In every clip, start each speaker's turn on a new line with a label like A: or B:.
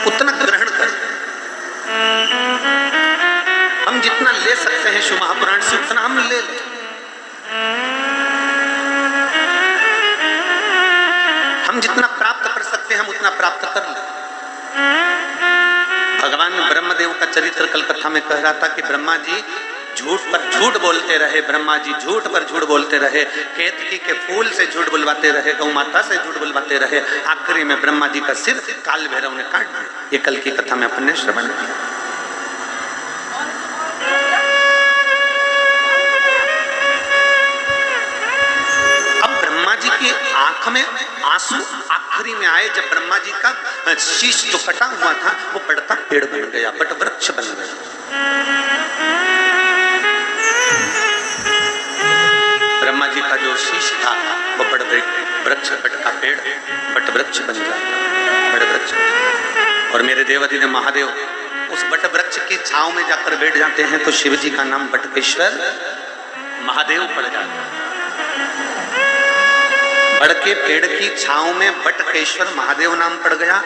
A: उतना ग्रहण कर। हम जितना ले सकते हैं शिव महापुराण से उतना हम ले लें। हम जितना प्राप्त कर सकते हैं हम उतना प्राप्त कर लें। भगवान ब्रह्मदेव का चरित्र कल कथा में कह रहा था कि ब्रह्मा जी झूठ पर झूठ बोलते रहे, ब्रह्मा जी झूठ पर झूठ बोलते रहे, केतकी के फूल से झूठ बुलवाते रहे, गौ माता से झूठ बुलवाते रहे, आखिरी में ब्रह्मा जी का सिर काल भैरव ने काट दिया। ये कल की कथा में अपन ने श्रवण किया। अब ब्रह्मा जी की आंख में आंसू आखिरी में आए जब ब्रह्मा जी का शीश जो कटा हुआ था वो बढ़ता पेड़ बन गया, बट वृक्ष बन गया। ब्रह्मा जी का जो शीश था वो बड़ वृक्ष, बट का पेड़ बट वृक्ष बन जाता, बड़ वृक्ष। और मेरे देवाधिदेव महादेव उस बट वृक्ष की छांव में जाकर बैठ जाते हैं तो शिव जी का नाम बटकेश्वर महादेव पड़ जाता है। बड़ के पेड़ की छांव में बटकेश्वर महादेव नाम पड़ गया।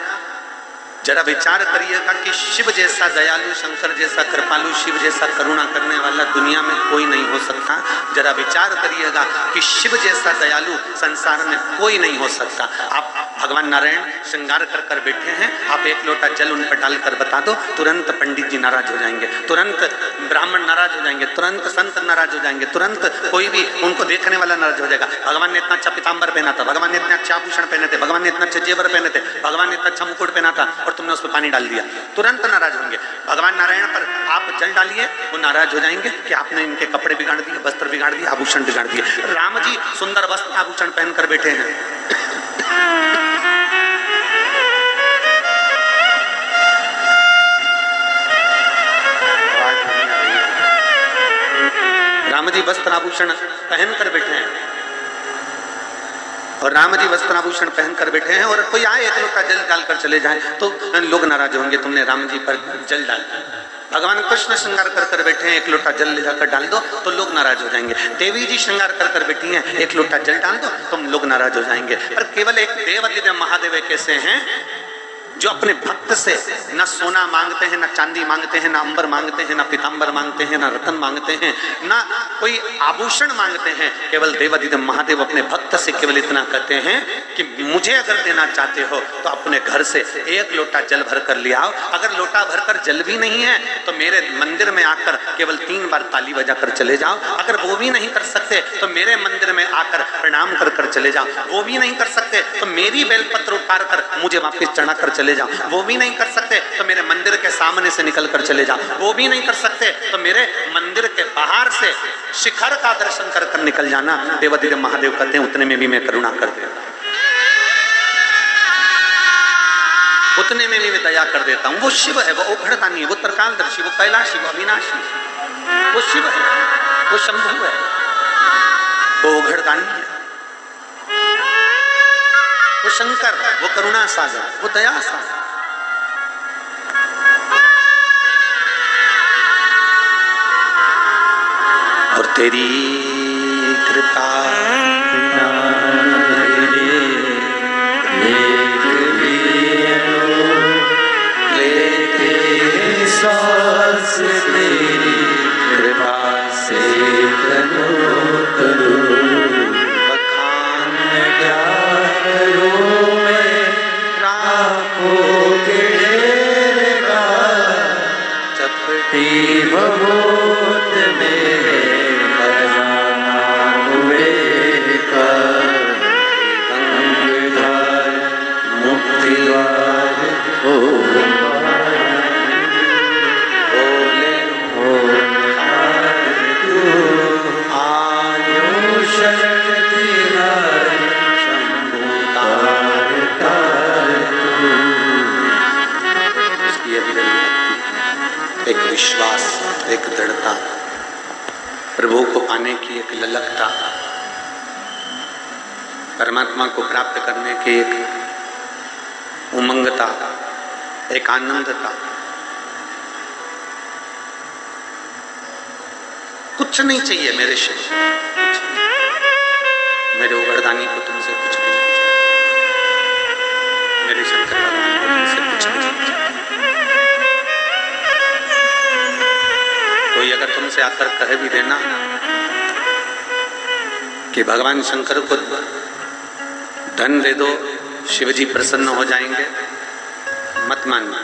A: जरा विचार करिएगा कि शिव जैसा दयालु, शंकर जैसा कृपालु, शिव जैसा करुणा करने वाला दुनिया में कोई नहीं हो सकता। जरा विचार करिएगा कि शिव जैसा दयालु संसार में कोई नहीं हो सकता। आप भगवान नारायण श्रृंगार कर कर बैठे हैं, आप एक लोटा जल उन पर डालकर बता दो, तुरंत पंडित जी नाराज हो जाएंगे, तुरंत ब्राह्मण नाराज हो जाएंगे, तुरंत संत नाराज हो जाएंगे, तुरंत कोई भी उनको देखने वाला नाराज हो जाएगा। भगवान ने इतना अच्छा पीताम्बर पहना था, भगवान ने इतने अच्छा आभूषण पहने थे, भगवान ने इतना अच्छे जेवर पहने थे, भगवान ने इतना अच्छा मुकुट पहना था और तुमने उस पर पानी डाल दिया, तुरंत नाराज होंगे। भगवान नारायण पर आप जल डालिए, वो नाराज हो जाएंगे कि आपने इनके कपड़े बिगाड़ दिए, वस्त्र बिगाड़ दिए, आभूषण बिगाड़ दिए। राम जी सुंदर वस्त्र आभूषण पहनकर बैठे हैं, राम जी वस्त्र आभूषण पहनकर बैठे हैं और राम जी वस्त्राभूषण पहनकर बैठे हैं और कोई आए एक लोटा जल डालकर चले जाए तो लोग नाराज होंगे, तुमने राम जी पर जल डाल दिया। भगवान कृष्ण श्रृंगार कर कर बैठे हैं, एक लोटा जल ले जाकर डाल दो तो लोग नाराज हो जाएंगे। देवी जी श्रृंगार कर कर बैठी हैं, एक लोटा जल डाल दो तुम लोग नाराज हो जाएंगे। पर केवल एक देवाधिदेव महादेव एक ऐसे हैं जो अपने भक्त से न सोना मांगते हैं, न चांदी मांगते हैं, न अंबर मांगते हैं, न पीताम्बर मांगते हैं, न रतन मांगते हैं, न कोई आभूषण मांगते हैं। केवल देवाधिदेव महादेव अपने भक्त से केवल इतना कहते हैं कि मुझे अगर देना चाहते हो तो अपने घर से एक लोटा जल भर कर ले आओ। अगर लोटा भरकर जल भी नहीं है तो मेरे मंदिर में आकर केवल 3 बार ताली बजाकर चले जाओ। अगर वो भी नहीं कर सकते तो मेरे मंदिर में आकर प्रणाम कर कर चले जाओ। वो भी नहीं कर सकते तो मेरी बेलपत्र उतार कर मुझे वापिस चढ़ा कर चले जाओ। वो भी नहीं कर सकते तो मेरे मंदिर के सामने से निकल कर चले जाओ। वो भी नहीं कर सकते तो मेरे मंदिर के बाहर से शिखर का दर्शन कर कर निकल जाना। देवाधिदेव महादेव कहते हैं उतने में भी मैं करुणा कर देता हूं, उतने में भी मैं दया कर देता हूं। वो शिव है, वो औघड़दानी है, वो त्रिकालदर्शी, वो कैलाशी, वो अविनाशी, वो शिव है, वो शंभु है, वो औघड़दानी है, वो शंकर, वो करुणा सागर, वो दया सागर। और तेरी कृपा लेते सांस तेरी कृपा से तनो तनो बखान क्या करूं मैं राखों के ढेर का चपटी भभूत में खजाना हुए का गंगाधर मुक्ति द्वार हो बोले हो आयो शक्ति एक विश्वास, एक दृढ़ता, प्रभु को पाने की एक ललकता, परमात्मा को प्राप्त करने की एक उमंगता, एक आनंदता। कुछ नहीं चाहिए मेरे शिव, मेरे औघड़दानी को तुमसे कुछ भी नहीं चाहिए, मेरे शंकर भगवान को तुमसे कुछ भी नहीं चाहिए। तुमसे आकर कह भी देना कि भगवान शंकर को धन दे दो, शिवजी प्रसन्न हो जाएंगे, मत मानना।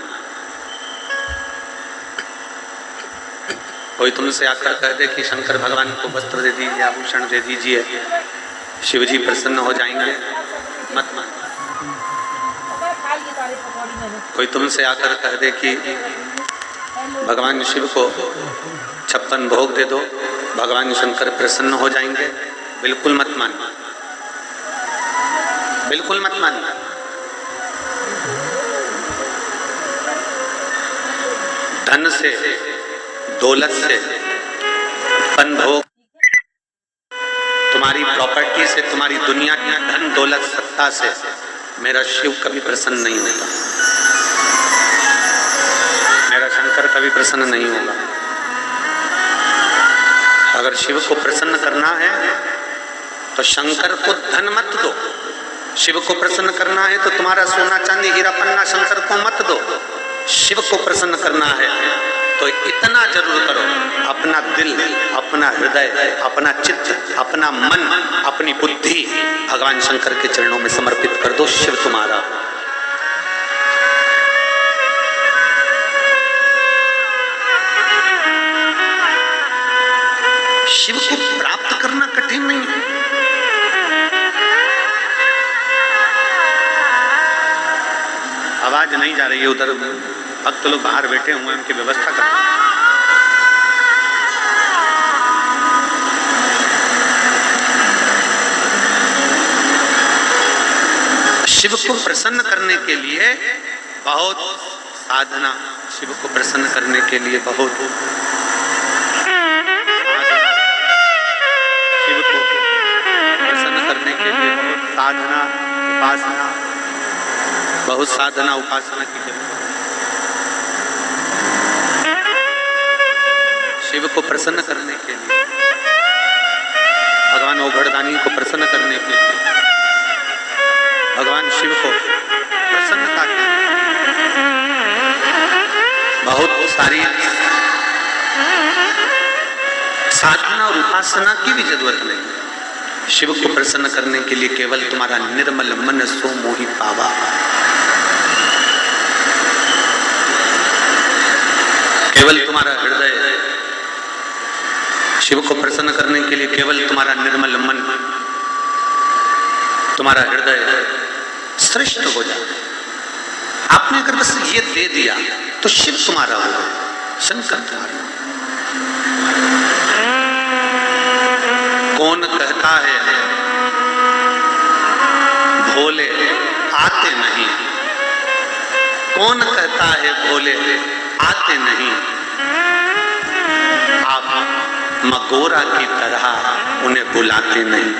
A: कोई तुमसे आकर कह दे कि शंकर भगवान को वस्त्र दे दीजिए, आभूषण दे दीजिए, शिवजी प्रसन्न हो जाएंगे, मत मानना। कोई तुमसे आकर कह दे कि भगवान शिव को 56 भोग दे दो, भगवान शंकर प्रसन्न हो जाएंगे, बिल्कुल मत मानना, बिल्कुल मत मानना। धन से, दौलत से, पन भोग, तुम्हारी प्रॉपर्टी से, तुम्हारी दुनिया की धन दौलत सत्ता से मेरा शिव कभी प्रसन्न नहीं होता, मेरा शंकर कभी प्रसन्न नहीं होगा। अगर शिव को प्रसन्न करना है तो शंकर को धन मत दो, शिव को प्रसन्न करना है तो तुम्हारा सोना चांदी हीरा पन्ना शंकर को मत दो। शिव को प्रसन्न करना है तो इतना जरूर करो, अपना दिल, अपना हृदय, अपना चित्त, अपना मन, अपनी बुद्धि भगवान शंकर के चरणों में समर्पित कर दो, शिव तुम्हारा। शिव को प्राप्त करना कठिन नहीं है। आवाज नहीं जा रही है, उधर भक्त लोग बाहर बैठे हुए हैं, उनकी व्यवस्था कर। शिव को प्रसन्न करने के लिए बहुत साधना, शिव को प्रसन्न करने के लिए बहुत, शिव को प्रसन्न करने के लिए बहुत साधना, उपासना, बहुत साधना उपासना की जरूरत। शिव को प्रसन्न करने के लिए, भगवान ओघड़दानी को प्रसन्न करने के लिए, भगवान शिव को प्रसन्नता के बहुत सारी साधना और उपासना की भी जरूरत नहीं। शिव को प्रसन्न करने के लिए केवल तुम्हारा निर्मल मन सो मोहि पावा, केवल तुम्हारा हृदय। शिव को प्रसन्न करने के लिए केवल तुम्हारा निर्मल मन, तुम्हारा हृदय श्रेष्ठ हो जाए। आपने अगर बस ये दे दिया तो शिव तुम्हारा होगा, शंकर तुम्हारा। कौन कहता है भोले आते नहीं, कौन कहता है भोले आते नहीं। आप मगोरा की तरह उन्हें बुलाते नहीं।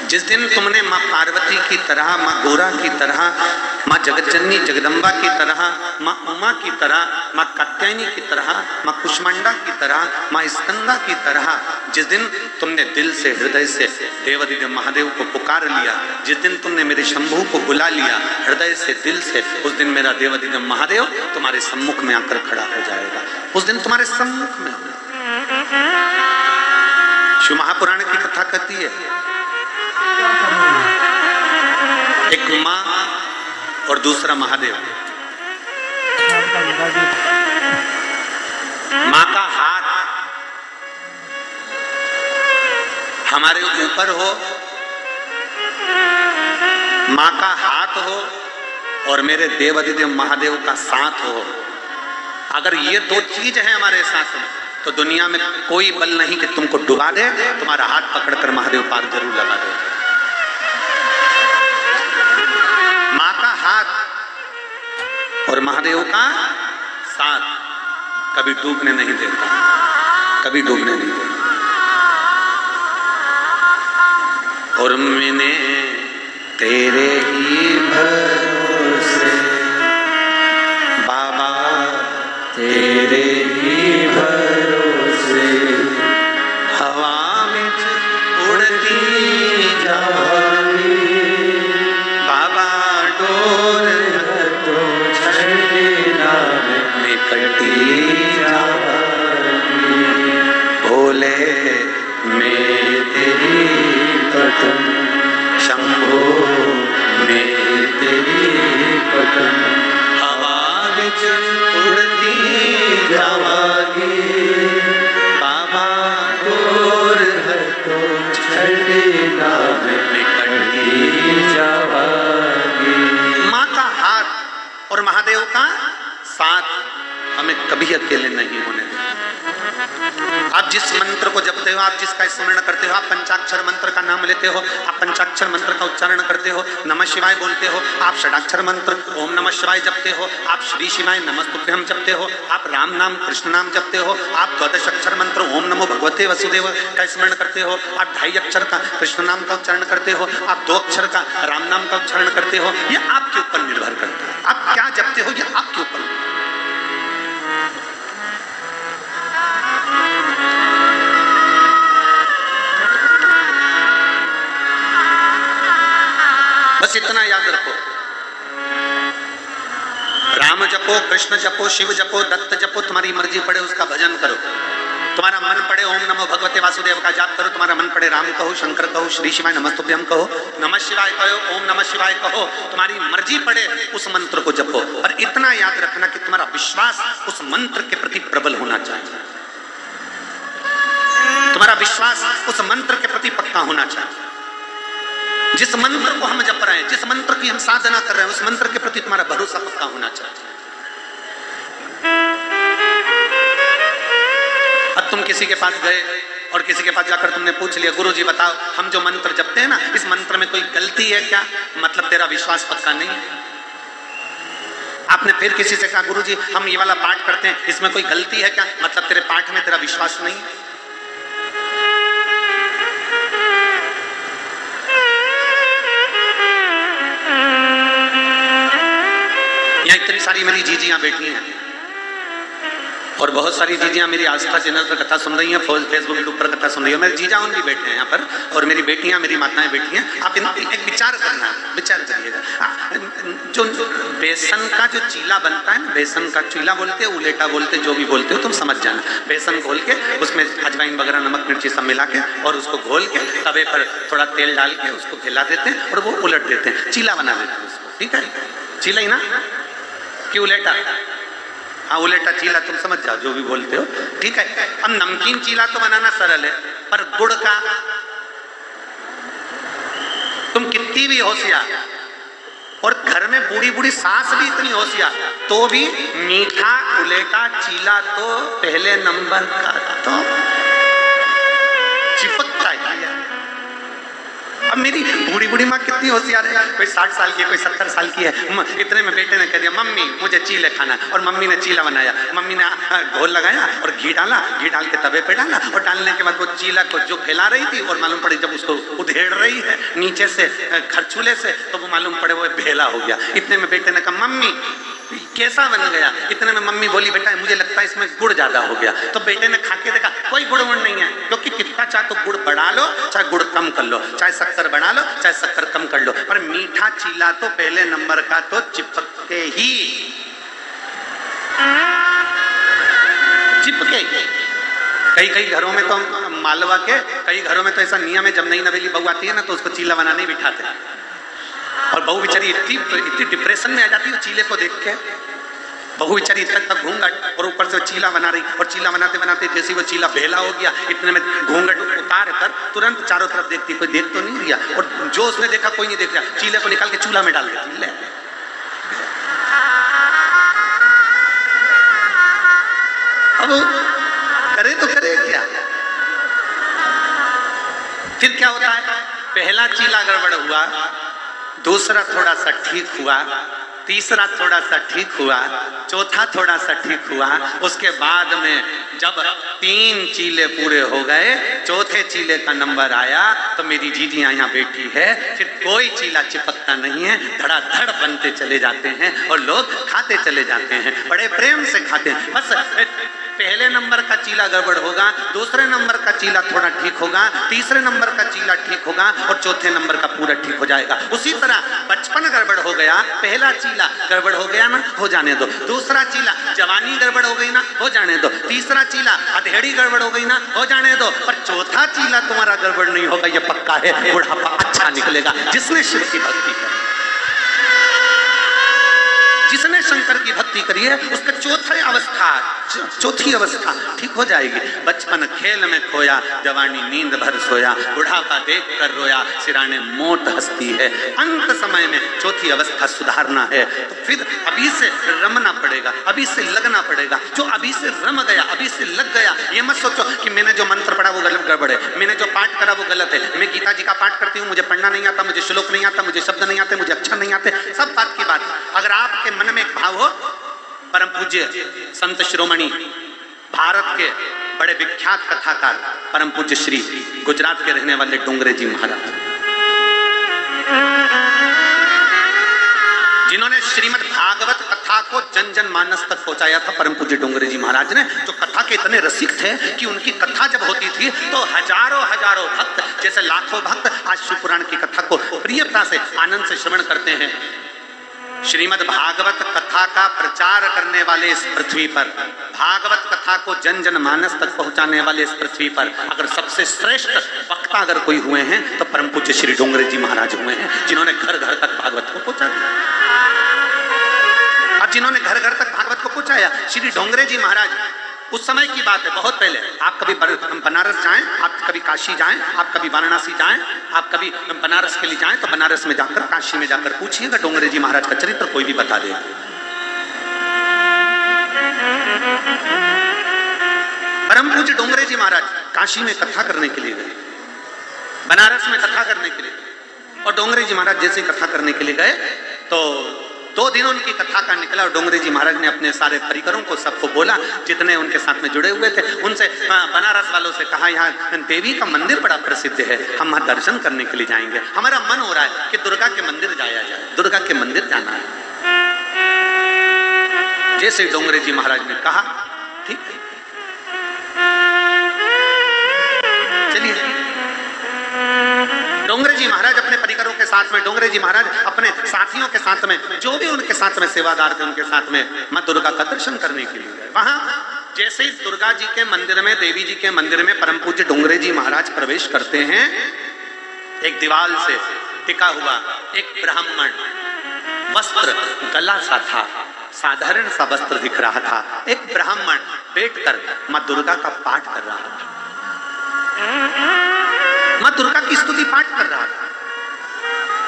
A: जिस दिन तुमने माँ पार्वती की तरह, माँ गोरा की तरह, माँ जगतजननी जगदम्बा की तरह, माँ उमा की तरह, माँ कात्यायनी की तरह, माँ कुष्मांडा की तरह, माँ स्कंदा की तरह, जिस दिन तुमने दिल से हृदय से देवादिदेव महादेव को पुकार लिया, जिस दिन तुमने मेरे शंभू को बुला लिया हृदय से दिल से, उस दिन मेरा देवादिदेव महादेव तुम्हारे सम्मुख में आकर खड़ा हो जाएगा, उस दिन तुम्हारे सम्मुख में। शिव महापुराण की कथा कहती है, एक माँ और दूसरा महादेव। माँ का हाथ हमारे ऊपर हो, माँ का हाथ हो और मेरे देवादिदेव महादेव का साथ हो। अगर ये दो चीज है हमारे साथ में तो दुनिया में कोई बल नहीं कि तुमको डुबा दे, तुम्हारा हाथ पकड़कर महादेव पार जरूर लगा दे। माँ का हाथ और महादेव का साथ कभी डूबने नहीं देता, कभी डूबने नहीं देता। और मैंने तेरे ही भरोसे बाबा, तेरे ही भरोसे हवा में उड़ती जाऊंगी बाबा, डोर तो छड़ना निकलती जाऊंगी। और महादेव का साथ हमें कभी अकेले नहीं होने दें। आप जिस मंत्र को जपते हो, आप जिसका स्मरण करते हो, आप पंचाक्षर मंत्र का नाम लेते हो, आप पंचाक्षर मंत्र का उच्चारण करते हो, नमः शिवाय बोलते हो, आप षडाक्षर मंत्र ओम नमः शिवाय जपते हो, आप श्री शिवाय नमस्तुभ्यम जपते हो, आप राम नाम कृष्ण नाम जपते हो, आप 12 अक्षर मंत्र ओम नमो भगवते वसुदेव का स्मरण करते हो, आप 2.5 अक्षर का कृष्ण नाम का उच्चारण करते हो, आप 2 अक्षर का राम नाम का उच्चारण करते हो, यह आपके ऊपर निर्भर करता है। आप क्या जपते हो यह आपके ऊपर। बस इतना याद रखो, राम जपो, कृष्ण जपो, शिव जपो, दत्त जपो, तुम्हारी मर्जी पड़े उसका भजन करो। तुम्हारा मन पड़े ओम नमो भगवते वासुदेव का जाप करो, तुम्हारा मन पड़े राम कहो, शंकर कहो, श्री शिवाय नमस्तुभ्यम कहो, नमः शिवाय कहो, ओम नमः शिवाय कहो, तुम्हारी मर्जी पड़े उस मंत्र को जपो। और इतना याद रखना कि तुम्हारा विश्वास उस मंत्र के प्रति प्रबल होना चाहिए, तुम्हारा विश्वास उस मंत्र के प्रति पक्का होना चाहिए। जिस मंत्र को हम जप रहे हैं, जिस मंत्र की हम साधना कर रहे हैं, उस मंत्र के प्रति तुम्हारा भरोसा पक्का होना चाहिए। अब तुम किसी के पास गए और किसी के पास जाकर तुमने पूछ लिया, गुरु जी बताओ हम जो मंत्र जपते हैं ना, इस मंत्र में कोई गलती है क्या? मतलब तेरा विश्वास पक्का नहीं है। आपने फिर किसी से कहा, गुरु जी हम ये वाला पाठ करते हैं, इसमें कोई गलती है क्या? मतलब तेरे पाठ में तेरा विश्वास नहीं है। यहाँ इतनी सारी मेरी जीजियां बैठी हैं और बहुत सारी जीजियां मेरी आस्था चैनल पर कथा सुन रही हैं, फेसबुक यूट्यूब पर कथा सुन रही है। मेरे जीजा उन भी बैठे हैं यहाँ पर और मेरी बेटियां, मेरी माताएं बैठी हैं। आप एक विचार करना, विचार करिएगा। जो बेसन का जो चीला बनता है ना, बेसन का चीला बोलते हैं, उलेटा बोलते, जो भी बोलते हो तुम समझ जाना। बेसन घोल के उसमें अजवाइन वगैरह नमक मिर्ची सब मिला के और उसको घोल के तवे पर थोड़ा तेल डाल के उसको फैला देते हैं और वो उलट देते हैं, चीला बना देते हैं उसको। ठीक है, चीला ही ना कि उलेटा? हाँ उलेटा चीला, तुम समझ जाओ जो भी बोलते हो। ठीक है, अब नमकीन चीला तो बनाना सरल है, पर गुड़ का तुम कितनी भी होशियार और घर में बूढ़ी बूढ़ी सास भी इतनी होशियार, तो भी मीठा उलेटा चीला तो पहले नंबर का तो चिपकता है। अब मेरी बूढ़ी बूढ़ी माँ कितनी होशियार है, कोई 60 साल की है, कोई 70 साल की है। इतने में बेटे ने कह दिया, मम्मी मुझे चीले खाना, और मम्मी ने चीला बनाया। मम्मी ने घोल लगाया और घी डाला, घी डाल के तवे पे डाला और डालने के बाद वो चीला को जो फैला रही थी और मालूम पड़े जब उसको उधेड़ रही है नीचे से खरचूले से, तो वो मालूम पड़े वो भेला हो गया। इतने में बेटे ने कहा, मम्मी कैसा बन गया? इतने में मम्मी बोली, बेटा मुझे लगता है इसमें गुड़ ज्यादा हो गया। तो बेटे ने खा के देखा, कोई गुड़ वुड़ नहीं है, क्योंकि कितना चाहे तो गुड़ बढ़ा लो, चाहे गुड़ कम कर लो, चाहे शक्कर बढ़ा लो, चाहे शक्कर कम कर लो, पर मीठा चीला तो पहले नंबर का तो चिपके ही कई घरों में तो मालवा के कई घरों में तो ऐसा नियम है, जब नई नवेली बहू आती है ना तो उसको चीला बनाने ही बिठाते हैं और बहू बेचारी इतनी डिप्रेशन में आ जाती है चीले को देख के। बहू बेचारी तक घूंघट और ऊपर से चीला बना रही, और चीला बनाते बनाते जैसे वो चीला भेला हो गया, इतने में घूंघट उतार कर तुरंत चारों तरफ देखती, कोई देख तो नहीं रहा, और जो उसने देखा कोई नहीं देख रहा, चीले को निकाल के चूल्हा में डाल देती। ले अब करे तो करे क्या? फिर क्या होता है? पहला चीला गड़बड़ हुआ, दूसरा थोड़ा सा ठीक हुआ, तीसरा थोड़ा सा ठीक हुआ, चौथा थोड़ा सा ठीक हुआ। उसके बाद में जब 3 चीले पूरे हो गए, चौथे चीले का नंबर आया तो मेरी जीजियां यहाँ बैठी है, फिर कोई चीला चिपकता नहीं है, धड़ाधड़ बनते चले जाते हैं और लोग खाते चले जाते हैं, बड़े प्रेम से खाते हैं। बस पहले नंबर का चीला गड़बड़ होगा, दूसरे नंबर का चीला थोड़ा ठीक होगा, तीसरे नंबर का चीला ठीक होगा और चौथे नंबर का पूरा ठीक हो जाएगा। उसी तरह 55 गड़बड़ हो गया, पहला चीला गड़बड़ हो गया ना, हो जाने दो। दूसरा चीला जवानी गड़बड़ हो गई ना, हो जाने दो। तीसरा चीला अधेड़ी गड़बड़ हो गई ना, हो जाने दो। पर चौथा चीला तुम्हारा गड़बड़ नहीं होगा, ये पक्का है, बुढ़ापा अच्छा निकलेगा। जिसने शिव की भक्ति की, जिसने शंकर की भक्ति करिए, उसका चौथी अवस्था ठीक हो जाएगी। बचपन खेल में खोया, जवानी नींद भर सोया, बुढ़ापा देख कर रोया, सिराने मोट हंसती है। अंत समय में चौथी अवस्था सुधारना है तो फिर अभी से रमना पड़ेगा, अभी से लगना पड़ेगा। जो अभी से रम गया, अभी से लग गया, ये मत सोचो कि मैंने जो मंत्र पढ़ा वो गलत गड़बड़ है, मैंने जो पाठ करा वो गलत है, मैं गीता जी का पाठ करती हूँ, मुझे पढ़ना नहीं आता, मुझे श्लोक नहीं आता, मुझे शब्द नहीं आते, मुझे अक्षर नहीं आते, सब बात की बात। अगर आपके मन में एक भाव हो, परम पूज्य संत शिरोमणि भारत के बड़े विख्यात कथाकार परम पूज्य श्री गुजरात के रहने वाले डोंगरे जी महाराज, जिन्होंने श्रीमद् भागवत कथा को जन जन मानस तक पहुंचाया था। परम पूज्य डोंगरे जी महाराज ने, जो कथा के इतने रसिक थे कि उनकी कथा जब होती थी तो हजारों हजारों भक्त, जैसे लाखों भक्त आज शिव पुराण की कथा को प्रियता से आनंद से श्रवण करते हैं। श्रीमद् भागवत कथा का प्रचार करने वाले इस पृथ्वी पर, भागवत कथा को जन जन मानस तक पहुंचाने वाले इस पृथ्वी पर अगर सबसे श्रेष्ठ वक्ता अगर कोई हुए हैं तो परम पूज्य श्री डोंगरे जी महाराज हुए हैं, जिन्होंने घर घर तक भागवत को पहुंचा दिया। अब जिन्होंने घर घर तक भागवत को पहुंचाया, श्री डोंगरे जी महाराज, उस समय की बात है, बहुत पहले। आप कभी बनारस जाएं, आप कभी काशी जाएं, आप कभी वाराणसी जाएं, आप कभी बनारस के लिए जाएं तो बनारस में जाकर, काशी में जाकर पूछिएगा, डोंगरे जी महाराज का चरित्र कोई भी बता देगा। परम पूज्य डोंगरे जी महाराज काशी में कथा करने के लिए गए, बनारस में कथा करने के लिए, और डोंगरे जी महाराज जैसे कथा करने के लिए गए तो 2 दिन उनकी कथा का निकला और डोंगरे जी महाराज ने अपने सारे परिकरों को सबको बोला, जितने उनके साथ में जुड़े हुए थे उनसे, बनारस वालों से कहा, यहाँ देवी का मंदिर बड़ा प्रसिद्ध है, हम वहाँ दर्शन करने के लिए जाएंगे, हमारा मन हो रहा है कि दुर्गा के मंदिर जाया जाए, दुर्गा के मंदिर जाना है। जैसे डोंगरे जी महाराज ने कहा, ठीक है चलिए। डोंगरे जी महाराज अपने परिकरों के साथ में, डोंगरे जी महाराज अपने साथियों के साथ में, जो भी उनके साथ में सेवादार थे उनके साथ में मां दुर्गा का दर्शन करने के लिए गए। वहां जैसे ही दुर्गा जी के मंदिर में, देवी जी के मंदिर में परम पूज्य डोंगरे जी महाराज प्रवेश करते हैं, एक दीवार से टिका हुआ एक ब्राह्मण, वस्त्र गला सा था, साधारण सा वस्त्र दिख रहा था, एक ब्राह्मण बैठकर मां दुर्गा का पाठ कर रहा था, मां दुर्गा की स्तुति पाठ कर रहा था।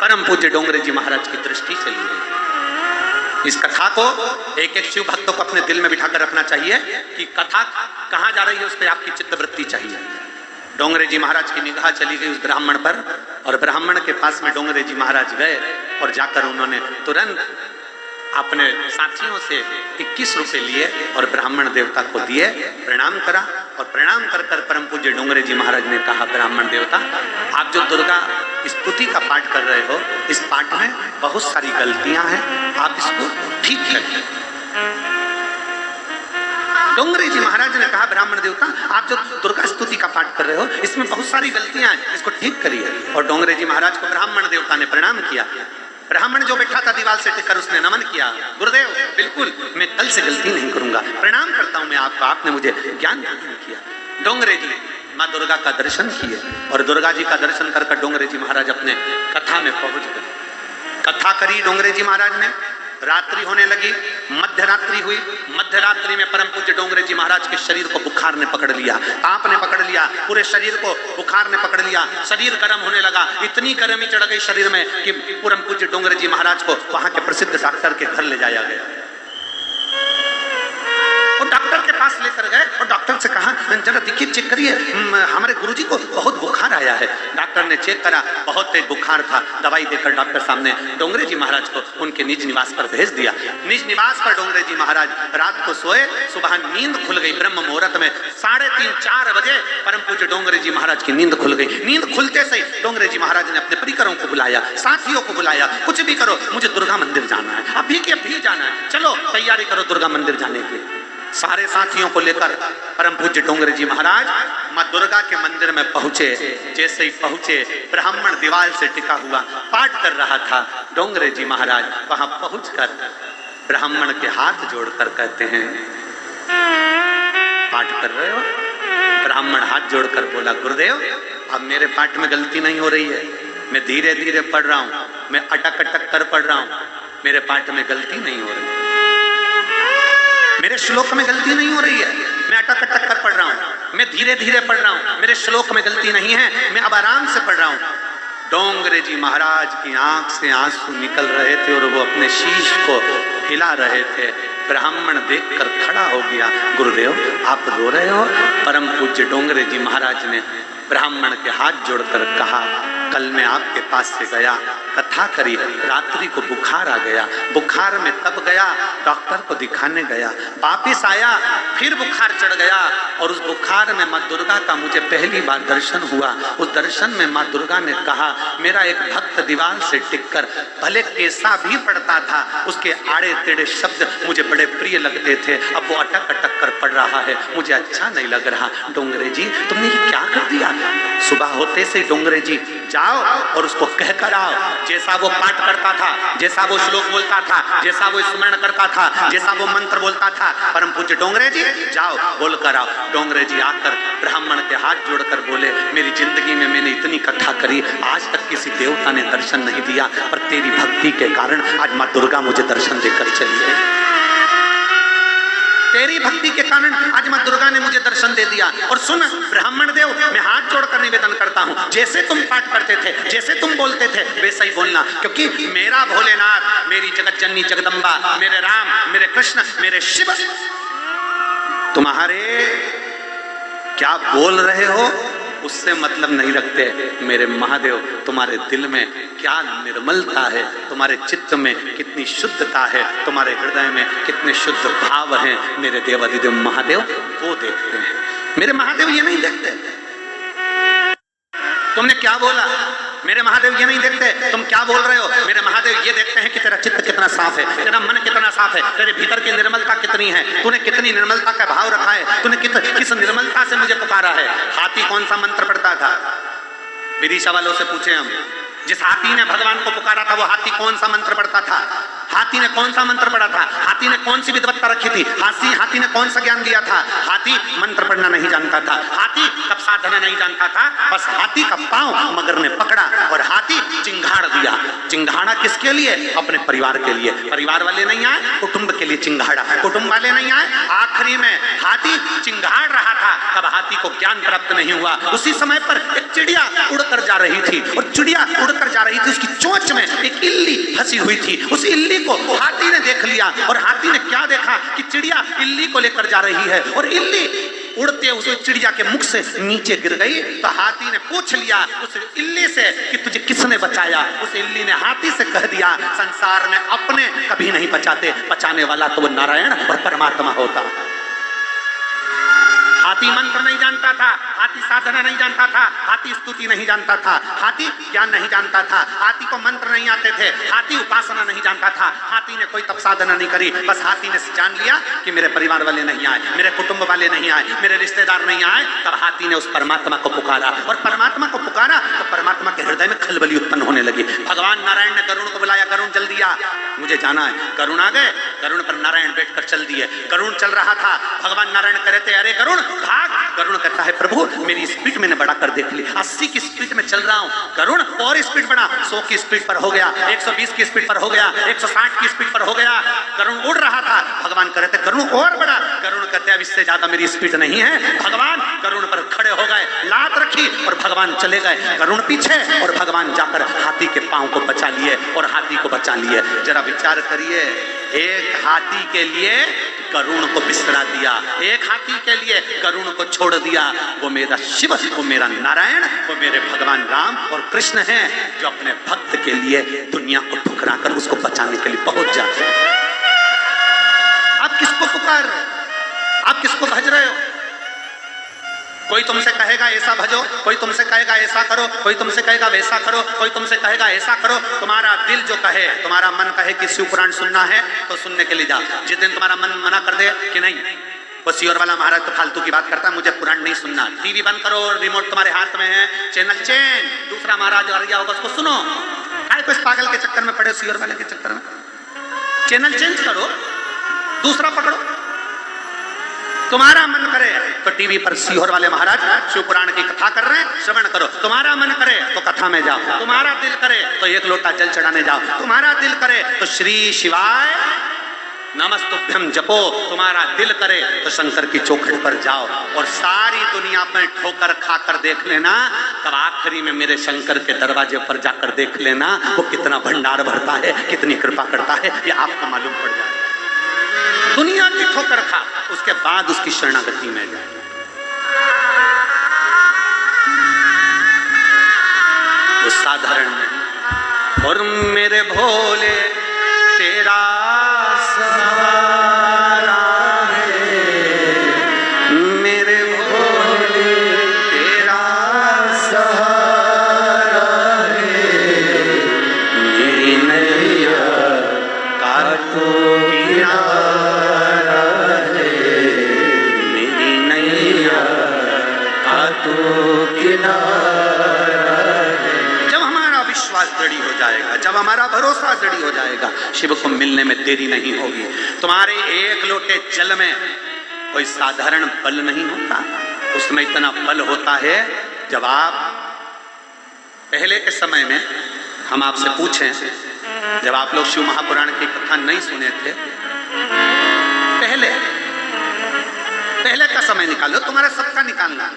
A: परम पूज्य डोंगरे जी महाराज की दृष्टि चली गई। इस कथा को एक एक शिव भक्तों को अपने दिल में बिठाकर रखना चाहिए कि कथा कहां जा रही है, उस पर आपकी चित्तवृत्ति चाहिए। डोंगरे जी महाराज की निगाह चली गई उस ब्राह्मण पर, और ब्राह्मण के पास में डोंगरे जी महाराज गए और जाकर उन्होंने तुरंत अपने साथियों से 21 रुपए लिए और ब्राह्मण देवता को दिए, प्रणाम करा, और प्रणाम कर कर परम पूज्य डोंगरे जी महाराज ने कहा, ब्राह्मण देवता, आप जो दुर्गा स्तुति का पाठ कर रहे हो, इस पाठ में बहुत सारी गलतियां हैं, आप इसको ठीक करिए। डोंगरे जी महाराज ने कहा, ब्राह्मण देवता, आप जो दुर्गा स्तुति का पाठ कर रहे हो, इसमें बहुत सारी गलतियां हैं, इसको ठीक करिए। और डोंगरे जी महाराज को ब्राह्मण देवता ने प्रणाम किया। ब्राह्मण जो बैठा था दीवार से टिककर, उसने नमन किया, गुरुदेव बिल्कुल मैं कल से गलती नहीं करूंगा, प्रणाम करता हूं मैं आपको, आपने मुझे ज्ञान प्रदान किया। डोंगरे जी मां दुर्गा का दर्शन किए और दुर्गा जी का दर्शन कर डोंगरे जी महाराज अपने कथा में पहुंच गए। कथा करी डोंगरे जी महाराज ने, रात्रि होने लगी, मध्य रात्रि हुई। मध्य रात्रि में परम पूज्य डोंगरे जी महाराज के शरीर को बुखार ने पकड़ लिया, ताप ने पकड़ लिया, पूरे शरीर को बुखार ने पकड़ लिया, शरीर गर्म होने लगा, इतनी गर्मी चढ़ गई शरीर में कि परम पूज्य डोंगरे जी महाराज को वहां के प्रसिद्ध डॉक्टर के घर ले जाया गया। वो डॉक्टर के पास लेकर गए और डॉक्टर से कहा, जरा देखिए, चेक करिए, हमारे गुरुजी को बहुत बुखार आया है। डॉक्टर ने चेक करा, बहुत तेज बुखार था। दवाई देकर डॉक्टर सामने डोंगरे जी महाराज को उनके निज निवास पर भेज दिया। निज निवास पर डोंगरे जी महाराज रात को सोए, सुबह नींद खुल गई। ब्रह्म मुहूर्त में 3:30-4 बजे परम पूज्य डोंगरे जी महाराज की नींद खुल गई। नींद खुलते से डोंगरे जी महाराज ने अपने परिकरों को बुलाया, साथियों को बुलाया, कुछ भी करो, मुझे दुर्गा मंदिर जाना है, अभी के अभी जाना है, चलो तैयारी करो दुर्गा मंदिर जाने की। सारे साथियों को लेकर परम पूज्य डोंगरे जी महाराज मां दुर्गा के मंदिर में पहुंचे। जैसे ही पहुंचे, ब्राह्मण दीवार से टिका हुआ पाठ कर रहा था। डोंगरे जी महाराज वहां पहुंचकर ब्राह्मण के हाथ जोड़कर कहते हैं, पाठ कर रहे हो? ब्राह्मण हाथ जोड़कर बोला, गुरुदेव अब मेरे पाठ में गलती नहीं हो रही है, मैं धीरे धीरे पढ़ रहा हूं, मैं अटक अटक कर पढ़ रहा हूं, मेरे पाठ में गलती नहीं हो रही। मेरे श्लोक में गलती नहीं हो रही है, मैं अटक अटक कर पढ़ रहा हूं, मैं धीरे धीरे पढ़ रहा हूं, मेरे श्लोक में गलती नहीं है, मैं अब आराम से पढ़ रहा हूं। डोंगरे जी महाराज की आंख से आंसू निकल रहे थे और वो अपने शीश को हिला रहे थे। ब्राह्मण देखकर खड़ा हो गया। गुरुदेव आप रो रहे हो? परम पूज्य डोंगरे जी महाराज ने ब्राह्मण के हाथ जोड़कर कहा, कल मैं आपके पास से गया, कथा करी, रात्रि को बुखार आ गया, बुखार में तब गया, डॉक्टर को दिखाने गया, वापिस आया, फिर बुखार चढ़ गया और उस बुखार में माँ दुर्गा का मुझे पहली बार दर्शन हुआ। उस दर्शन में माँ दुर्गा ने कहा, मेरा एक भक्त दीवार से टिककर भले कैसा भी पढ़ता था, उसके आड़े टेढ़े शब्द मुझे बड़े प्रिय लगते थे, अब वो अटक अटक कर पढ़ रहा है, मुझे अच्छा नहीं लग रहा। डोंगरे जी तुमने ये क्या कर दिया? सुबह होते से डोंगरे जी जाओ और उसको कह कर आओ, जैसा वो पाठ करता था, जैसा वो श्लोक बोलता था, जैसा वो स्मरण करता था, जैसा वो मंत्र बोलता था, परम पूज्य डोंगरे जी जाओ बोल कर आओ। डोंगरे जी आकर ब्राह्मण के हाथ जोड़कर बोले, मेरी जिंदगी में मैंने इतनी कथा करी, आज तक किसी देवता ने दर्शन नहीं दिया, पर तेरी भक्ति के कारण आज माँ दुर्गा मुझे दर्शन देकर चली है। तेरी भक्ति के कारण आज मां दुर्गा ने मुझे दर्शन दे दिया। और सुन ब्राह्मण देव, मैं हाथ जोड़कर निवेदन करता हूं, जैसे तुम पाठ करते थे, जैसे तुम बोलते थे, वैसा ही बोलना, क्योंकि मेरा भोलेनाथ, मेरी जगत जननी जगदम्बा, मेरे राम, मेरे कृष्ण, मेरे शिव तुम्हारे क्या बोल रहे हो उससे मतलब नहीं रखते। मेरे महादेव तुम्हारे दिल में क्या निर्मलता है, तुम्हारे चित्त में कितनी शुद्धता है, तुम्हारे हृदय में कितने शुद्ध भाव हैं, मेरे देवाधिदेव महादेव वो देखते हैं। मेरे महादेव ये नहीं देखते तुमने क्या बोला, मेरे महादेव ये नहीं देखते तुम क्या बोल रहे हो। मेरे महादेव ये देखते हैं कि तेरा चित्त कितना साफ है, तेरा मन कितना साफ है, तेरे भीतर की निर्मलता कितनी है, तूने कितनी निर्मलता का भाव रखा है, तूने किस निर्मलता से मुझे पुकारा है। हाथी कौन सा मंत्र पढ़ता था? विदिशा वालों से पूछे हम, जिस हाथी ने भगवान को पुकारा था वो हाथी कौन सा मंत्र पढ़ता था? हाथी ने कौन सा मंत्र पढ़ा था? हाथी ने कौन सी विद्वत्ता रखी थी? हाथी ने कौन सा ज्ञान दिया था? हाथी मंत्र पढ़ना नहीं जानता था, हाथी कब साधना नहीं जानता था, बस हाथी का पांव मगर ने पकड़ा और हाथी चिंगाड़ दिया। चिंगाड़ा किसके लिए? अपने परिवार के लिए। परिवार वाले नहीं आए, कुटुंब के लिए चिंगाड़ा, कुटुंब वाले नहीं आए, आखिरी में हाथी चिंगाड़ रहा था, तब हाथी को ज्ञान प्राप्त नहीं हुआ। उसी समय पर एक चिड़िया उड़कर जा रही थी और चिड़िया उड़कर जा रही थी, उसकी चोंच में एक इल्ली फंसी हुई थी। उस इल्ली को हाथी ने देख लिया और हाथी ने क्या देखा कि चिड़िया इल्ली को लेकर जा रही है और इल्ली उड़ते उस चिड़िया के मुख से नीचे गिर गई। तो हाथी ने पूछ लिया उस इल्ली से कि तुझे किसने बचाया? उस इल्ली ने हाथी से कह दिया, संसार में अपने कभी नहीं बचाते, बचाने वाला तो वो नारायण और परमात्मा होता। हाथी मंत्र नहीं जानता था, हाथी साधना नहीं जानता था, हाथी स्तुति नहीं जानता था, हाथी ज्ञान नहीं जानता था, हाथी को मंत्र नहीं आते थे, हाथी उपासना नहीं जानता था, हाथी ने कोई तप साधना नहीं करी, बस हाथी ने जान लिया कि मेरे परिवार वाले नहीं आए, मेरे कुटुंब वाले नहीं आए, मेरे रिश्तेदार नहीं आए। तब हाथी ने उस परमात्मा को पुकारा और परमात्मा को पुकारा तो परमात्मा के हृदय में खलबली उत्पन्न होने लगी। भगवान नारायण ने गरुण को बुलाया, गरुण जल्दी आ, मुझे जाना है। गरुण आ गए, गरुण पर नारायण बैठकर चल दिए। गरुण चल रहा था, भगवान नारायण कह रहे थे, अरे गरुण भाग। गरुण कहता है, प्रभु मेरी स्पीड मैंने बढ़ा कर देख ली, 80 की स्पीड में चल रहा हूं। गरुण और स्पीड बढ़ा, 100 की स्पीड पर हो गया, 120 की स्पीड पर हो गया, 160 की स्पीड पर हो गया। गरुण उड़ रहा था, भगवान कह रहे थे गरुण और बढ़ा। गरुण कहते अब इससे ज्यादा मेरी स्पीड नहीं है। भगवान गरुण पर खड़े हो गए, लात रखी और भगवान चले गए। गरुण पीछे और भगवान जाकर हाथी के पांव को बचा लिए और हाथी को बचा लिए। जरा विचार करिए, एक हाथी के लिए गरुण को बिसरा दिया, एक हाथी के लिए गरुण को छोड़ दिया। वो मेरा शिव, वो मेरा नारायण, वो मेरे भगवान राम और कृष्ण हैं, जो अपने भक्त के लिए दुनिया को ठुकरा कर उसको बचाने के लिए पहुंच जाते हैं। आप किसको पुकार रहे हो? आप किसको भज रहे हो? कोई तुमसे कहेगा ऐसा भजो, कोई तुमसे कहेगा ऐसा करो, कोई तुमसे कहेगा वैसा करो, कोई तुमसे कहेगा ऐसा करो। तुम्हारा दिल जो कहे, तुम्हारा मन कहे कि शिव पुराण सुनना है तो सुनने के लिए जाओ। जिस दिन तुम्हारा मन मना कर दे कि नहीं, वो सियोर वाला महाराज तो फालतू की बात करता है, मुझे पुराण नहीं सुनना, टीवी बंद करो, रिमोट तुम्हारे हाथ में है, चैनल चेंज, दूसरा महाराज आ गया होगा उसको सुनो। आए तो इस पागल के चक्कर में पड़े, सियोर वाले के चक्कर में, चैनल चेंज करो, दूसरा पकड़ो। तुम्हारा मन करे तो टीवी पर सीहोर वाले महाराज शिव पुराण की कथा कर रहे हैं, श्रवण करो। तुम्हारा मन करे तो कथा में जाओ, तुम्हारा दिल करे तो एक लोटा जल चढ़ाने जाओ, तुम्हारा दिल करे तो श्री शिवाय नमस्तुभ्यम जपो, तुम्हारा दिल करे तो शंकर की चौखट पर जाओ और सारी दुनिया में ठोकर खाकर देख लेना, तब आखिरी में मेरे शंकर के दरवाजे पर जाकर देख लेना वो कितना भंडार भरता है, कितनी कृपा करता है, ये आपको मालूम पड़ जाए। दुनिया की ठोकर खा, उसके बाद उसकी शरणागति में जाए। वो साधारण नहीं। और मेरे भोले तेरा सहारा है, मेरे भोले तेरा सहारा है, मेरी नैया का तो किनारा है, मेरी नैया का तो किनारा है। जब हमारा विश्वास दृढ़ हो जाएगा, जब हमारा भरोसा दृढ़ हो जाएगा, शिव को मिलने में देरी नहीं होगी। तुम्हारे एक लोटे जल में कोई साधारण बल नहीं होता, उसमें इतना बल होता है। जब आप पहले के समय में हम आपसे पूछें, जब आप लोग शिव महापुराण की कथा नहीं सुने थे, पहले का समय निकालो, तुम्हारा सबका निकालना।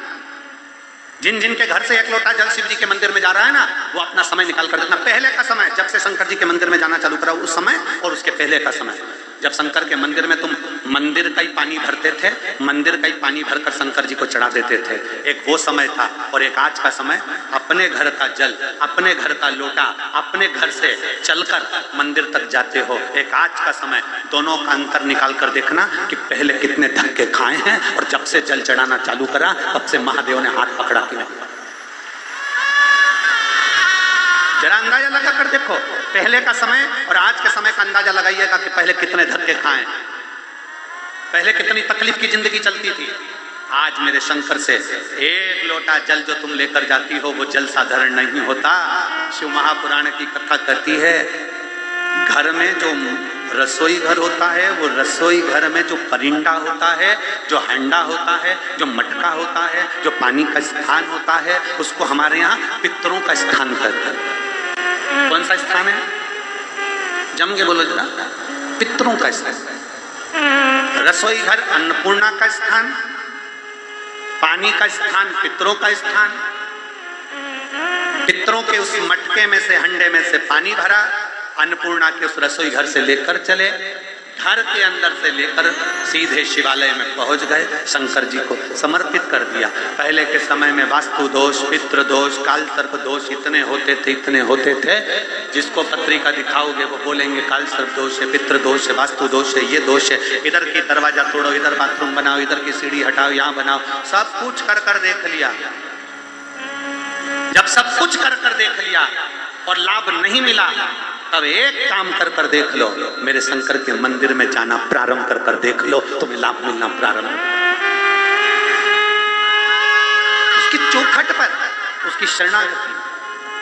A: जिन जिन के घर से एक लोटा जल शिव जी के मंदिर में जा रहा है ना, वो अपना समय निकाल कर देखना। पहले का समय, जब से शंकर जी के मंदिर में जाना चालू करा उस समय, और उसके पहले का समय, जब शंकर के मंदिर में तुम मंदिर का ही पानी भरते थे, मंदिर का ही पानी भरकर शंकर जी को चढ़ा देते थे, एक वो समय था। और एक आज का समय, अपने घर का जल, अपने घर का लोटा, अपने घर से चलकर मंदिर तक जाते हो, एक आज का समय। दोनों का अंतर निकाल कर देखना कि पहले कितने धक्के खाए हैं, और जब से जल चढ़ाना चालू करा तब से महादेव ने हाथ पकड़ा कि नहीं। जरा अंदाजा लगा कर देखो, पहले का समय और आज के समय का अंदाजा लगाइएगा कि पहले कितने धक्के खाए, पहले कितनी तकलीफ की जिंदगी चलती थी। आज मेरे शंकर से एक लोटा जल जो तुम लेकर जाती हो, वो जल साधारण नहीं होता। शिव महापुराण की कथा कहती है, घर में जो रसोई घर होता है, वो रसोई घर में जो परिंदा होता है, जो हंडा होता है, जो मटका होता है, जो पानी का स्थान होता है, उसको हमारे यहाँ पितरों का स्थान कहते हैं। कौन सा स्थान है? जम के बोलो जरा। पितरों का स्थान। रसोई घर अन्नपूर्णा का स्थान, पानी का स्थान पितरों का स्थान। पितरों के उस मटके में से, हंडे में से पानी भरा, अन्नपूर्णा के उस रसोई घर से लेकर चले, घर के अंदर से लेकर सीधे शिवालय में पहुंच गए, शंकर जी को समर्पित कर दिया। पहले के समय में वास्तु दोष, पितृ दोष, काल सर्प दोष इतने होते थे, जिसको पत्रिका दिखाओगे वो बोलेंगे काल सर्प दोष है, पितृ दोष है, वास्तु दोष है, ये दोष है, इधर की दरवाजा तोड़ो, इधर बाथरूम बनाओ, इधर की सीढ़ी हटाओ, यहाँ बनाओ। सब कुछ कर देख लिया। जब सब कुछ कर देख लिया और लाभ नहीं मिला, अब एक काम कर देख लो, मेरे शंकर के मंदिर में जाना प्रारंभ कर देख लो, तुम्हें लाभ मिलना प्रारंभ। उसकी चौखट पर, उसकी शरणागति,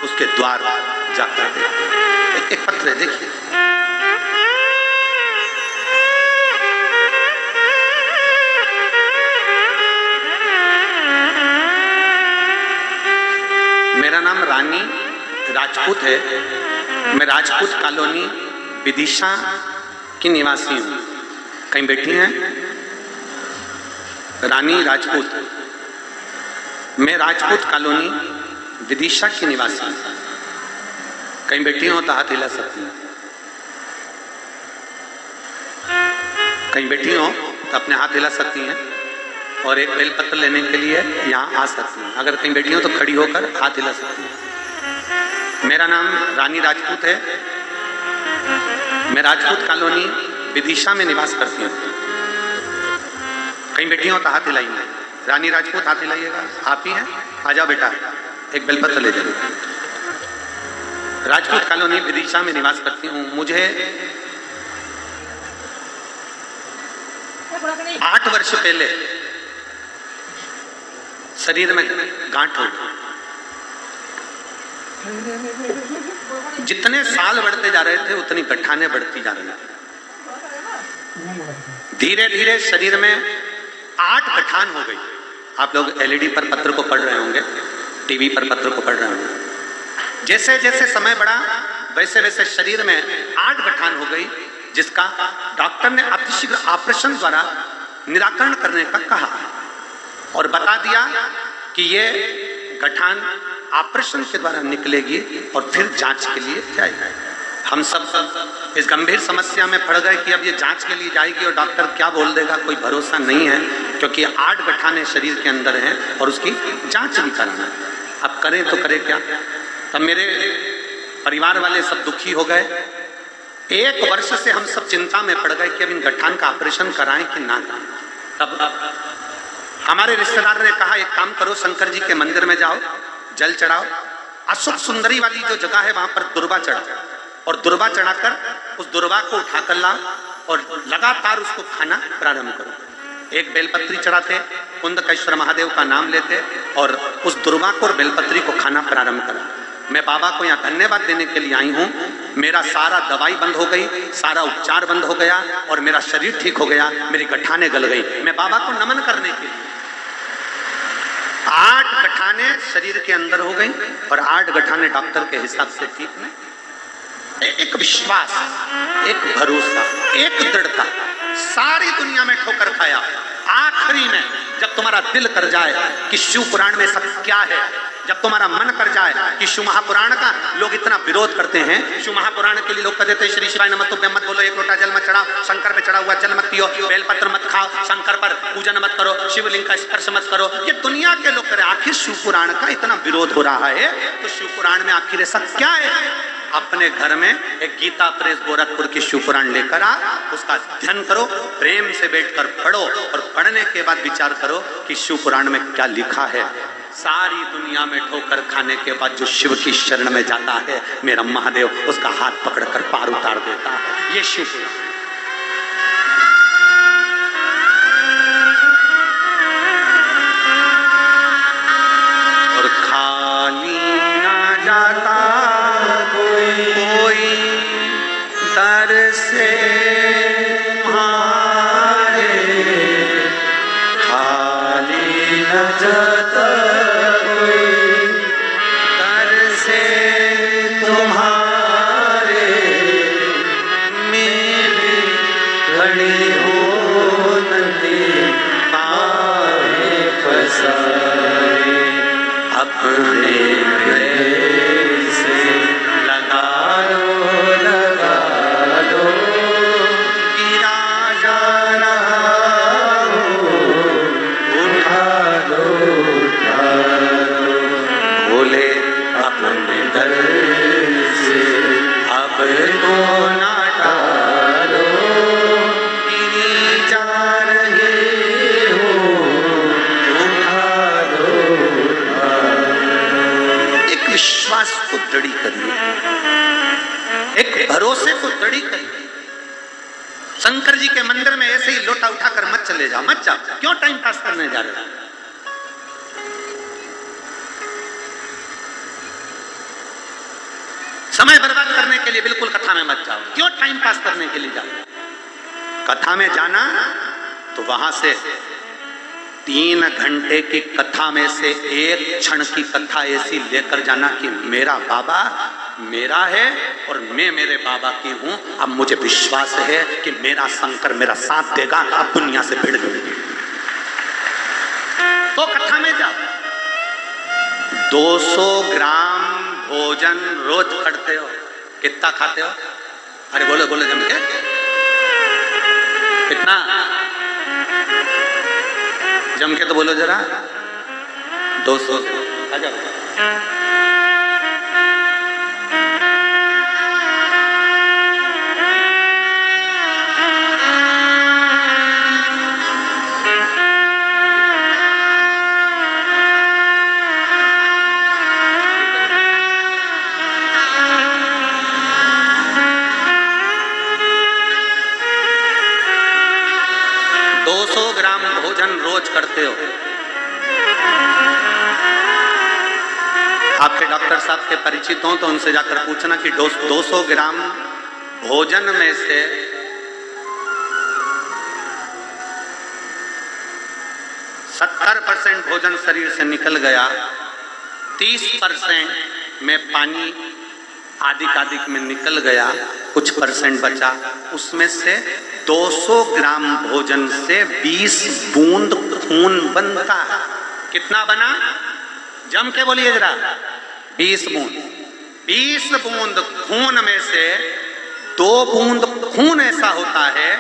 A: उसके द्वार जाकर देखो। एक पत्र देखिए, मेरा नाम रानी राजपूत है, मैं राजपूत कॉलोनी विदिशा की निवासी हूँ। कहीं बैठी हैं? रानी राजपूत, मैं राजपूत कॉलोनी विदिशा की निवासी हूँ। कहीं बैठी हो तो हाथ हिला सकती हैं। कहीं बैठी हो तो अपने हाथ हिला सकती हैं और एक बेलपत्र लेने के लिए यहाँ आ सकती हैं। अगर कहीं बैठी हो तो खड़ी होकर हाथ हिला सकती हैं। मेरा नाम रानी राजपूत है, मैं राजपूत कॉलोनी विदिशा में निवास करती हूँ। कहीं बैठी हो तो हाथ हिलाइए। रानी राजपूत, हाथ हिलाइएगा। आप ही हैं? आ जाओ बेटा, एक बेलपत्र ले जाओ। राजपूत कॉलोनी विदिशा में निवास करती हूँ। मुझे 8 वर्ष पहले शरीर में गांठ हो गई। जितने साल बढ़ते जा रहे थे उतनी गठाने बढ़ती जा रही थी। धीरे धीरे शरीर में 8 गठान हो गई। आप लोग एलईडी पर पत्र को पढ़ रहे होंगे, टीवी पर पत्र को पढ़ रहे होंगे। जैसे जैसे समय बढ़ा वैसे वैसे शरीर में 8 गठान हो गई। जिसका डॉक्टर ने अतिशीघ्र ऑपरेशन द्वारा निराकरण करने का कहा और बता दिया कि ये गठान ऑपरेशन के द्वारा निकलेगी और फिर जांच के लिए जाएगी। हम सब इस गंभीर समस्या में पड़ गए कि अब ये जांच के लिए जाएगी और डॉक्टर क्या बोल देगा, कोई भरोसा नहीं है, क्योंकि 8 गठाने शरीर के अंदर हैं और उसकी जांच भी कराना है। अब करें तो करें क्या। तब मेरे परिवार वाले सब दुखी हो गए। 1 वर्ष से हम सब चिंता में पड़ गए कि अब इन गठान का ऑपरेशन कराएं कि ना कराएं। तब हमारे रिश्तेदार ने कहा, एक काम करो, शंकर जी के मंदिर में जाओ, जल चढ़ाओ, अशोक सुंदरी वाली जो जगह है वहां पर दुर्वा चढ़ाओ और दुर्वा चढ़ाकर उस दुर्वा को उठाकर लाओ और लगातार उसको खाना प्रारंभ करो। एक बेलपत्री चढ़ाते, कुंदकेश्वर महादेव का नाम लेते और उस दुर्वा को और बेलपत्री को खाना प्रारंभ करा। मैं बाबा को यहाँ धन्यवाद देने के लिए आई हूँ। मेरा सारा दवाई बंद हो गई, सारा उपचार बंद हो गया और मेरा शरीर ठीक हो गया, मेरी गठाने गल गई। मैं बाबा को नमन करने के लिए 8 गठाने शरीर के अंदर हो गई और 8 गठाने डॉक्टर के हिसाब से ठीक नहीं। एक विश्वास, एक भरोसा, एक दृढ़ता। सारी दुनिया में ठोकर खाया, आखिरी में जब तुम्हारा दिल कर जाए कि शिव पुराण में सब क्या है, जब तुम्हारा मन कर जाए कि शिव महापुराण का लोग इतना विरोध करते हैं, शिव महापुराण के लिए लोग कहते हैं श्री शिवाय नमस्तुभ्यं मत बोलो, 1 लोटा जल मत चढ़ाओ, शंकर पे चढ़ा हुआ जल मत पियो, बेलपत्र मत खाओ, शंकर पर पूजन मत करो, शिवलिंग का स्पर्श मत करो। ये दुनिया के लोग करें। आखिर शिव पुराण का इतना विरोध हो रहा है तो शिव पुराण में आखिर ऐसा क्या है। अपने घर में एक गीता प्रेस गोरखपुर की शिव पुराण लेकर आ, उसका अध्ययन करो, प्रेम से बैठकर पढ़ो और पढ़ने के बाद विचार करो कि शिव पुराण में क्या लिखा है। सारी दुनिया में ठोकर खाने के बाद जो शिव की शरण में जाता है, मेरा महादेव उसका हाथ पकड़कर पार उतार देता है। ये शिव पुराण। और खाली ना जाता कोई दर से तुम्हारे, खाली न जाता कोई दर से तुम्हारे, मेरे खड़ी हो नदी पाए फसाए, अपने को दृढ़ी करिए, एक भरोसे को दृढ़ी करिए। शंकर जी के मंदिर में ऐसे ही लोटा उठाकर मत चले जाओ, मत जाओ। क्यों टाइम पास करने जा रहे हो? समय बर्बाद करने के लिए बिल्कुल कथा में मत जाओ। क्यों टाइम पास करने के लिए जाओ? कथा में जाना तो वहां से 3 घंटे की कथा में से 1 क्षण की कथा ऐसी लेकर जाना कि मेरा बाबा मेरा है और मैं मेरे बाबा की हूं। अब मुझे विश्वास है कि मेरा शंकर मेरा साथ देगा, अब दुनिया से भिड़ जाऊंगी। तो कथा में जाओ। 200 ग्राम भोजन रोज करते हो, कितना खाते हो? अरे बोलो बोलो जम के, कितना जम के तो बोलो जरा। 200। आ जाओ। 200 ग्राम भोजन रोज करते हो। आपके डॉक्टर साहब के परिचित हो तो उनसे जाकर पूछना कि 200 ग्राम भोजन में से 70% भोजन शरीर से निकल गया, 30% में पानी आदिक में निकल गया, कुछ परसेंट बचा, उसमें से 200 ग्राम भोजन से 20 बूंद खून बनता है। कितना बना? जम के बोलिए जरा। 20 बूंद। 20 बूंद खून में से 2 बूंद खून ऐसा होता है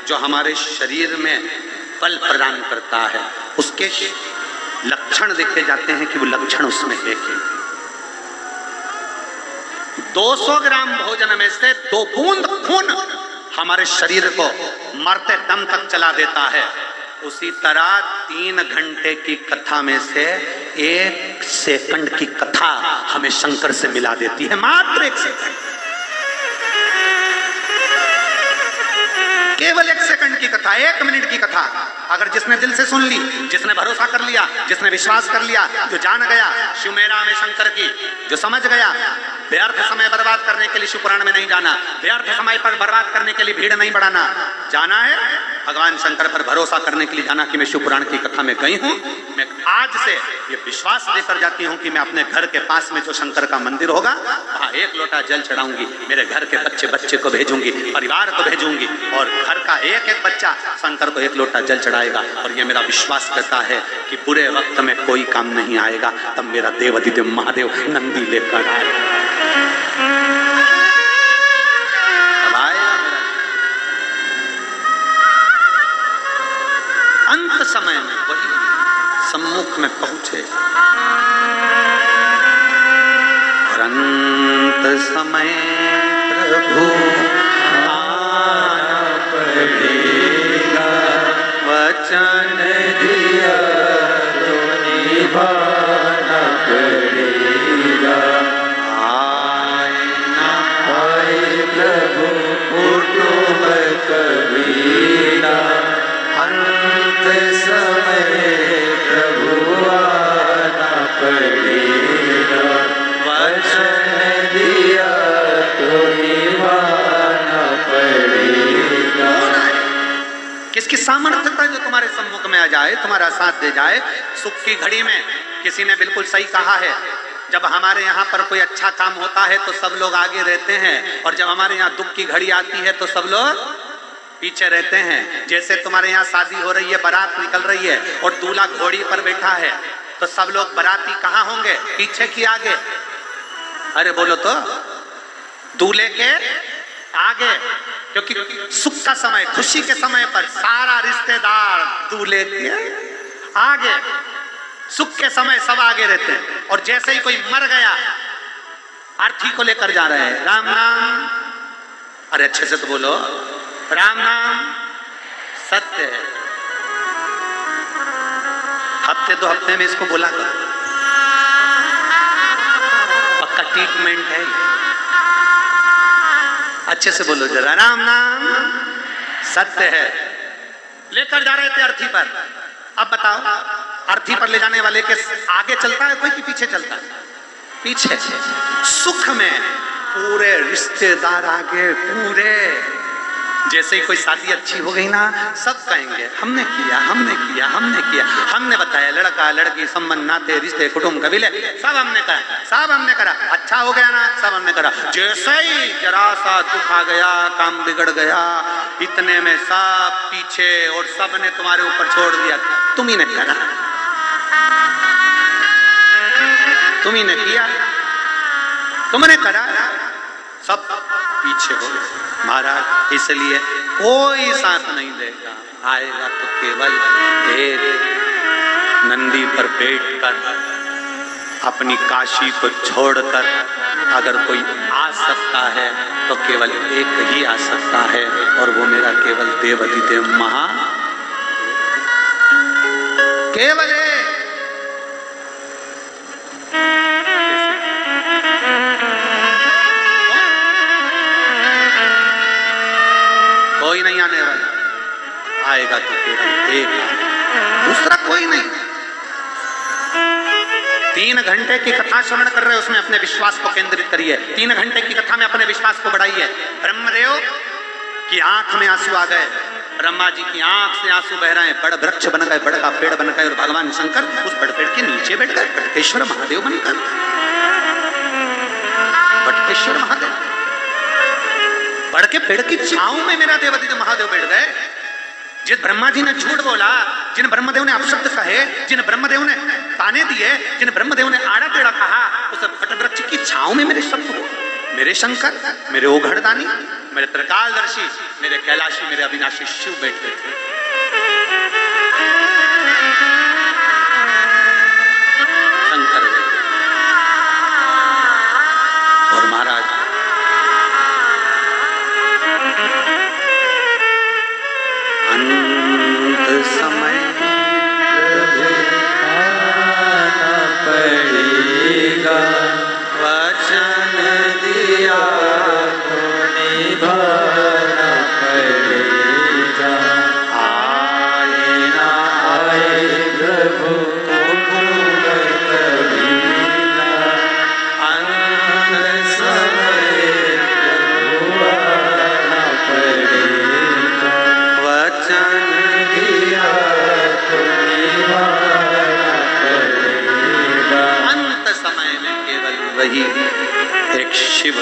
A: जो हमारे शरीर में बल प्रदान करता है। उसके लक्षण देखे जाते हैं कि वो लक्षण उसमें देखे। 200 ग्राम भोजन में से 2 बूंद खून हमारे शरीर को मरते दम तक चला देता है। उसी तरह 3 घंटे की कथा में से 1 सेकंड की कथा हमें शंकर से मिला देती है। मात्र 1 सेकंड, केवल 1 सेकंड की कथा, 1 मिनट की कथा। अगर जिसने दिल से सुन ली, जिसने भरोसा कर लिया, जिसने विश्वास कर लिया, जो जान गया शिव मेरा में शंकर की, जो समझ गया, व्यर्थ समय बर्बाद करने के लिए शिव पुराण में नहीं जाना, व्यर्थ समय पर बर्बाद करने के लिए भीड़ नहीं बढ़ाना, जाना है भगवान शंकर पर भरोसा करने के लिए जाना कि मैं शिव पुराण की कथा में गई हूं। मैं आज से ये विश्वास लेकर जाती हूं कि मैं अपने घर के पास में जो शंकर का मंदिर होगा वहां 1 लोटा जल चढ़ाऊंगी, मेरे घर के बच्चे को भेजूंगी, परिवार को भेजूंगी, और घर का एक बच्चा शंकर को 1 लोटा जल चढ़ाएगा। और ये मेरा विश्वास करता है कि बुरे वक्त में कोई काम नहीं आएगा, तब मेरा देवाधिदेव महादेव नंदी लेकर आएगा। अंत समय में वही सम्मुख में पहुंचे, और अंत समय प्रभु आना पड़ेगा, वचन दिया तो निभाना पड़ेगा। आए ना आए प्रभु कुटुंब कबीरा, अंत समय प्रभु आना पड़ेगा, वचन दिया तो निभाना पड़ेगा। किसकी सामर्थ्यता जो तुम्हारे सम्मुख में आ जाए, तुम्हारा साथ दे जाए। सुख की घड़ी में किसी ने बिल्कुल सही कहा है, जब हमारे यहाँ पर कोई अच्छा काम होता है तो सब लोग आगे रहते हैं, और जब हमारे यहाँ दुख की घड़ी आती है तो सब लोग पीछे रहते हैं। जैसे तुम्हारे यहाँ शादी हो रही है, बारात निकल रही है, और दूल्हा घोड़ी पर बैठा है, तो सब लोग बाराती कहाँ होंगे? पीछे की आगे? अरे बोलो तो, दूल्हे के आगे। क्योंकि सुख का समय, खुशी के समय पर सारा रिश्तेदार दूल्हे के आगे, सुख के समय सब आगे रहते हैं। और जैसे ही कोई मर गया, अर्थी को लेकर जा रहे हैं, राम नाम, अरे अच्छे से तो बोलो, राम नाम सत्य है। हफ्ते 2 हफ्ते में इसको बोला करो, पक्का ट्रीटमेंट है। अच्छे से बोलो जरा, राम नाम सत्य है। लेकर जा रहे थे अर्थी पर। अब बताओ, अर्थी पर ले जाने वाले के आगे चलता है कोई कि पीछे चलता है? पीछे। सुख में पूरे रिश्तेदार आगे, पूरे। जैसे ही कोई शादी अच्छी हो गई ना, सब कहेंगे हमने किया, हमने किया, हमने किया, हमने बताया, लड़का लड़की संबंध नाते रिश्ते कुटुंब कबीले सब हमने करा, सब हमने करा। अच्छा हो गया ना, सब हमने करा। जैसे ही जरा सा दुख आ गया, काम बिगड़ गया, इतने में सब पीछे, और सब ने तुम्हारे ऊपर छोड़ दिया। तुम ही ने करा, तुम ही ने किया, तुमने करा, सब पीछे हो गए महाराज। इसलिए कोई साथ नहीं देगा, आएगा तो केवल एक नंदी पर बैठकर, अपनी काशी को छोड़कर। अगर कोई आ सकता है तो केवल एक ही आ सकता है, और वो मेरा केवल देवाधिदेव महा केवल एक। कोई नहीं आने वाला, आएगा तो केवल एक, दूसरा कोई नहीं। 3 घंटे की कथा श्रवण कर रहे हो, उसमें अपने विश्वास को केंद्रित करिए। 3 घंटे की कथा में अपने विश्वास को बढ़ाइए। ब्रह्मदेव की आंख में आंसू आ गए, ब्रह्मा जी की आंख से आंसू बह रहे हैं, बड़ वृक्ष बन गए, बड़ का पेड़ बन गए, और भगवान शंकर उस बड़ पेड़ के नीचे बैठ गए, बटकेश्वर महादेव बनकर। बटकेश्वर महादेव बढ़ के पेड़ की छांव में मेरा देवादिदेव महादेव बैठ गए। जिस ब्रह्मा जी ने झूठ बोला, जिन ब्रह्मदेव ने अपशब्द कहे, जिन ब्रह्मदेव ने ताने दिए, जिन ब्रह्मदेव ने आड़ा टेढ़ा कहा, उस वटवृक्ष की छांव में मेरे शब्द हो, मेरे शंकर, मेरे ओघड़दानी, मेरे त्रिकालदर्शी, मेरे कैलाशी, मेरे अविनाशी शिव बैठे थे। शंकर और महाराज अंत समय
B: पड़ेगा,
A: वचन
B: दिया तो निभाना पड़ेगा। आए ना आए प्रभु कभी ना, अंत समय प्रभु आना पड़ेगा।
A: वचन
B: दिया तो निभाना पड़ेगा।
A: अंत समय में केवल वही एक शिव,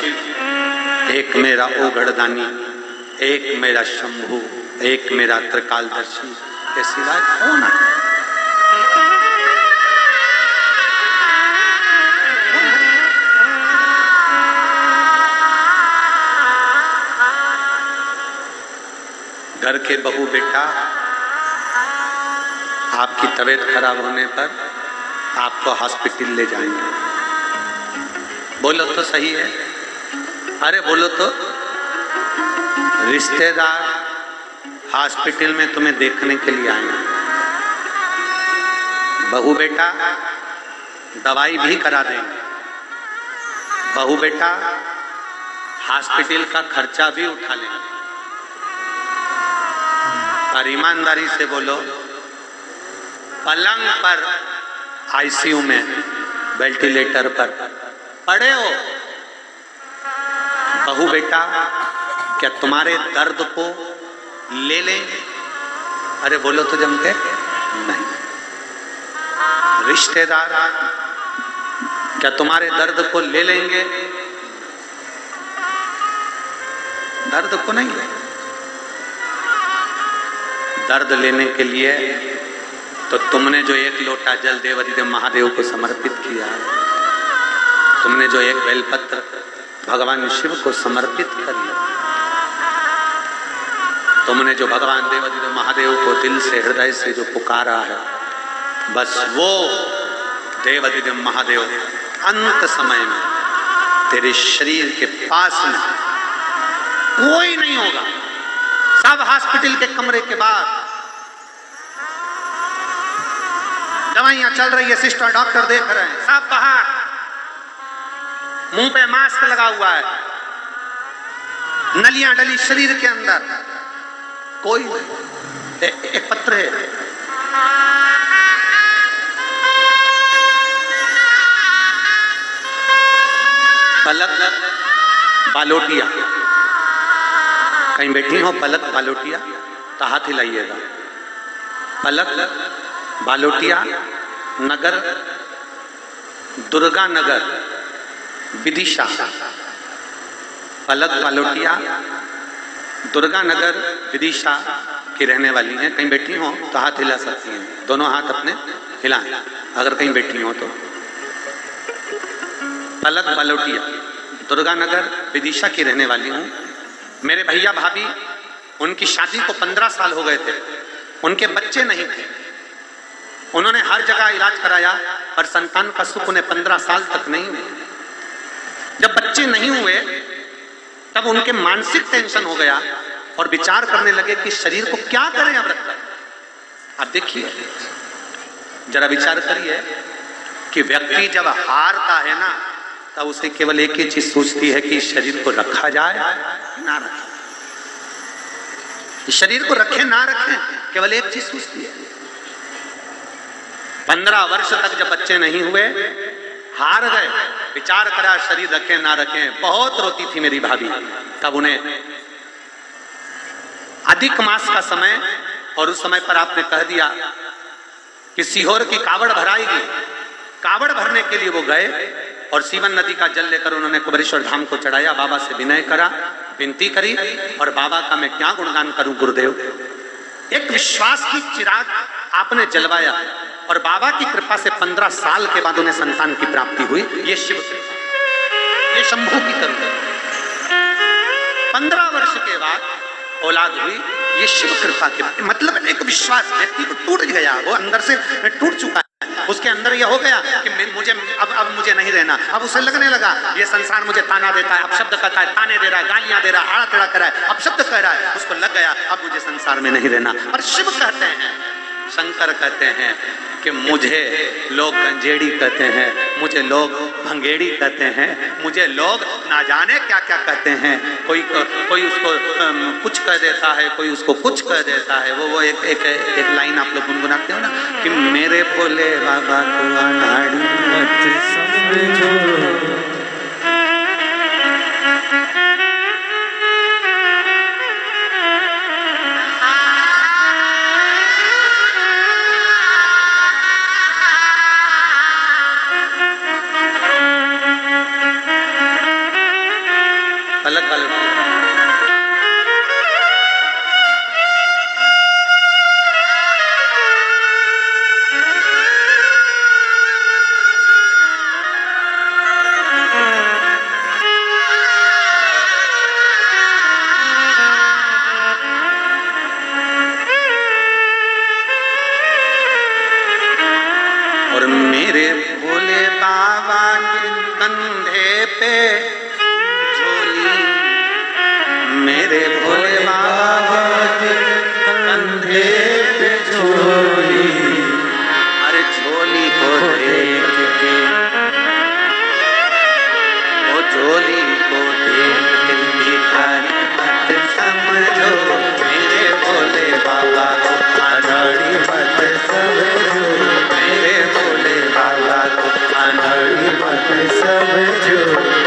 A: एक मेरा ओघड़दानी, एक मेरा शंभु, एक मेरा त्रिकालदर्शी के सिवाय कौन है? घर के बहू बेटा आपकी तबीयत खराब होने पर आपको हॉस्पिटल ले जाएंगे। बोलो तो सही है, अरे बोलो तो। रिश्तेदार हॉस्पिटल में तुम्हें देखने के लिए आएंगे। बहू बेटा दवाई भी करा देंगे। बहू बेटा हॉस्पिटल का खर्चा भी उठा लेंगे। पर ईमानदारी से बोलो, पलंग पर, आईसीयू में, वेंटिलेटर पर पड़े हो, बहू बेटा क्या तुम्हारे दर्द को ले लेंगे? अरे बोलो तो जम के नहीं। रिश्तेदार क्या तुम्हारे दर्द को ले लेंगे? दर्द को नहीं लेंगे। दर्द लेने के लिए तो तुमने जो एक लोटा जल देवादिदेव महादेव को समर्पित किया, तुमने जो एक बेलपत्र भगवान शिव को समर्पित कर लिया, तुमने जो भगवान देवादिदेव महादेव को दिल से हृदय से जो पुकारा है, बस वो देवादिदेव महादेव अंत समय में तेरे शरीर के पास में कोई नहीं होगा। सब हॉस्पिटल के कमरे के बाद दवाइयां चल रही है, सिस्टर डॉक्टर देख रहे हैं, सब बाहर, मुंह पे मास्क लगा हुआ है, नलियां डली शरीर के अंदर, कोई नहीं। एक पत्र है, पलक बालोटिया, कहीं बैठी हो पलक बालोटिया तो हाथ हिलाइएगा। पलक बालोटिया नगर, दुर्गा नगर, विदिशा। पलक बालोटिया दुर्गा नगर विदिशा की रहने वाली हैं। कहीं बैठी हो तो हाथ हिला सकती हैं, दोनों हाथ अपने हिलाएं अगर कहीं बैठी हो तो। पलक बालोटिया दुर्गा नगर विदिशा की रहने वाली हूँ। मेरे भैया भाभी, उनकी शादी को 15 साल हो गए थे, उनके बच्चे नहीं थे। उन्होंने हर जगह इलाज कराया पर संतान का सुख उन्हें 15 साल तक नहीं हुआ। जब बच्चे नहीं हुए तब उनके मानसिक टेंशन हो गया और विचार करने लगे कि शरीर को क्या करें अब रखकर। आप देखिए, जरा विचार करिए कि व्यक्ति जब हारता है ना, तब उसे केवल एक ही चीज सोचती है कि शरीर को रखा जाए ना रखे, शरीर को रखे ना रखें, केवल एक चीज सोचती है। 15 वर्ष तक जब बच्चे नहीं हुए, हार गए, विचार करा शरीर रखें ना रखें, बहुत रोती थी मेरी भाभी। तब उन्हें अधिक मास का समय, और उस समय पर आपने कह दिया कि सीहोर की कावड़ भराएगी। कावड़ भरने के लिए वो गए और सीवन नदी का जल लेकर उन्होंने कुबेरेश्वर धाम को चढ़ाया, बाबा से विनय करा, विनती करी, और बाबा का मैं क्या गुणगान करूं गुरुदेव। एक विश्वास की चिराग आपने जलवाया और बाबा की कृपा से 15 साल के बाद उन्हें संतान की प्राप्ति हुई। ये शिव, ये शंभू की करुणा। 15 वर्ष के बाद औलाद हुई, ये शिव कृपा के मतलब एक विश्वास व्यक्ति को टूट गया, वो अंदर से टूट चुका है, उसके अंदर ये हो गया कि मुझे अब मुझे नहीं रहना। अब उसे लगने लगा ये संसार मुझे ताना देता है, अपशब्द कहता है, ताने दे रहा है, गालियां दे रहा है, आड़ा टेढ़ा कर रहा है, अपशब्द कह रहा है, उसको लग गया अब मुझे संसार में नहीं रहना। पर शिव कहते हैं, शंकर कहते हैं कि मुझे लोग गंजेड़ी कहते हैं, मुझे लोग भंगेड़ी कहते हैं, मुझे लोग ना जाने क्या क्या कहते हैं, कोई उसको कुछ कह देता है, कोई उसको कुछ कह देता है। वो एक लाइन आप लोग गुनगुनाते हो ना कि मेरे भोले बाबा को अनाड़ी मत समझो। अलग अलग और मेरे भोले बाबा के कंधे पे झोली, मेरे भोले बाबा के कंधे पे झोली, अरे झोली को देख के, ओ झोली को देख के भिखारी मत समझो, मेरे भोले बाबा को अनाड़ी मत समझो, मेरे भोले बाबा को अनाड़ी मत समझो,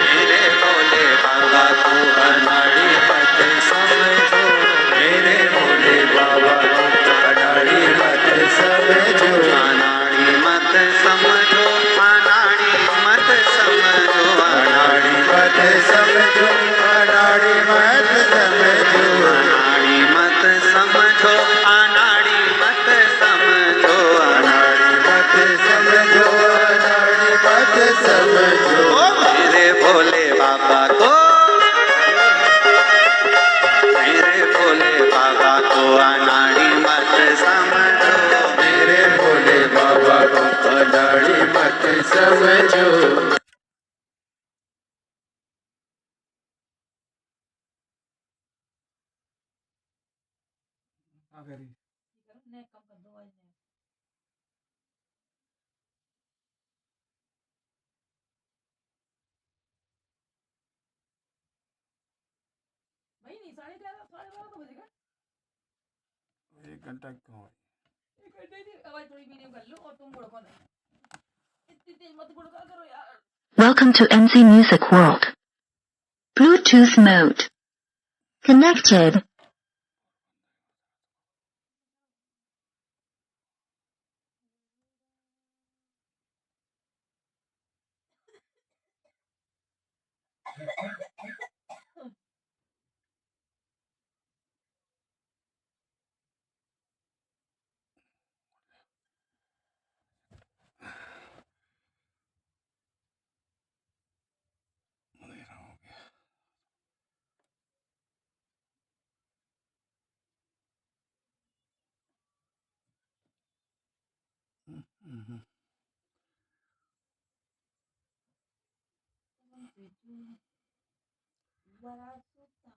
A: मेरे भोले बाबा को अनाड़ी मत समझो, मेरे भोले बाबा को अनाड़ी मत समझो, अनाड़ी मत समझो, अनाड़ी मत समझो, अनाड़ी मत समझो, अनाड़ी मत समझो, अनाड़ी मत समझो, अनाड़ी मत समझो, अनाड़ी मत समझो, अनाड़ी मत समझो, मेरे भोले बाबा को, मेरे भोले बाबा को अनाड़ी मत समझो, मेरे भोले बाबा को अनाड़ी मत समझो।
C: भाई नहीं 11:30 12:30 तो बजेगा।
B: 1 घंटा क्यों है?
C: 1 घंटे की आवाज थोड़ी वीडियो कर लो और तुम बड़को नहीं, इतनी तेज मत गुड़का करो यार।
D: Welcome to MC Music World. Bluetooth mode. Connected.
B: अंधेरा हो गया।
C: बड़ा सुता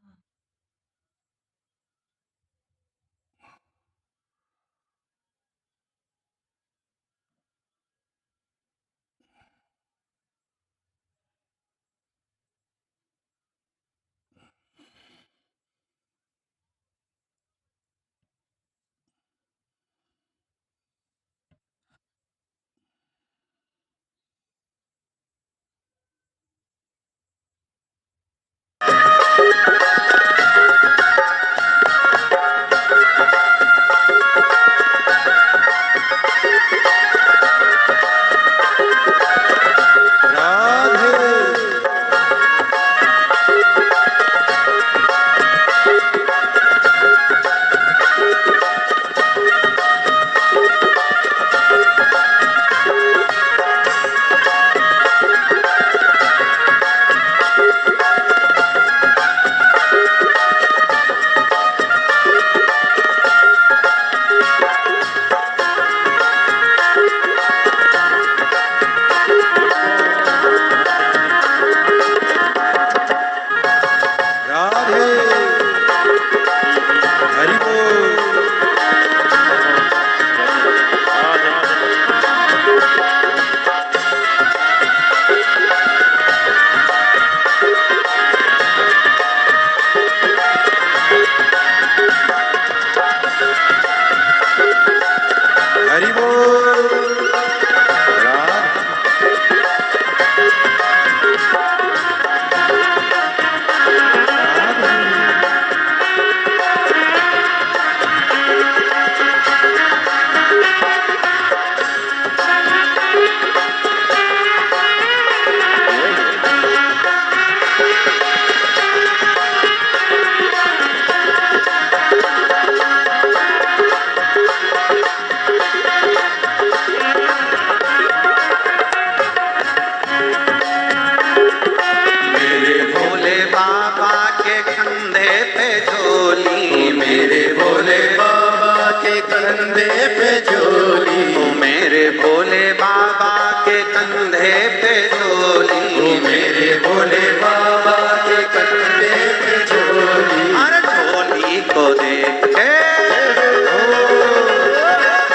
B: पे झोली,
A: ओ मेरे भोले बाबा के कंधे पे झोली,
B: ओ मेरे भोले बाबा के कंधे पे झोली।
A: अरे झोली को देख के,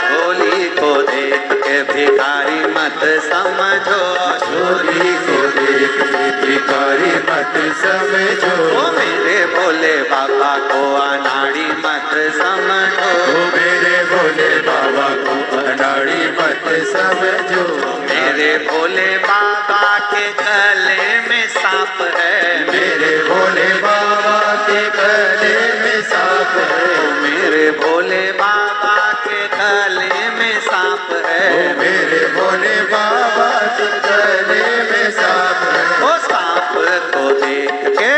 A: झोली को देख के भिखारी मत समझो,
B: झोली को देख के भिखारी मत समझो,
A: ओ मेरे भोले बाबा को अनाड़ी मत समझो,
B: ओ मेरे भोले बाबा को अनाड़ी मत समझो।
A: मेरे भोले बाबा के गले में सांप है,
B: मेरे भोले बाबा के गले में सांप है,
A: मेरे भोले बाबा के गले में सांप है,
B: ओ मेरे भोले बाबा के गले में सांप है।
A: ओ सांप को देख के,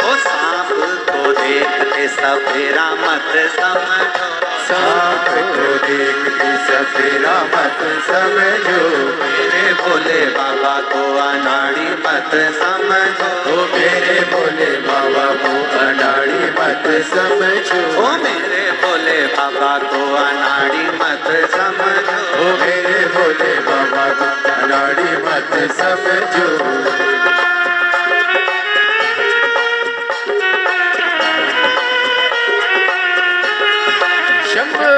A: ओ सांप को देख के सफेरा मत समझो,
B: सांप को देख के सफेरा मत समझो,
A: मेरे भोले बाबा को अनाड़ी मत समझो,
B: ओ मेरे भोले बाबा को अनाड़ी मत समझो,
A: ओ मेरे भोले बाबा को अनाड़ी मत समझो,
B: ओ मेरे भोले बाबा को अनाड़ी मत समझो। शंभो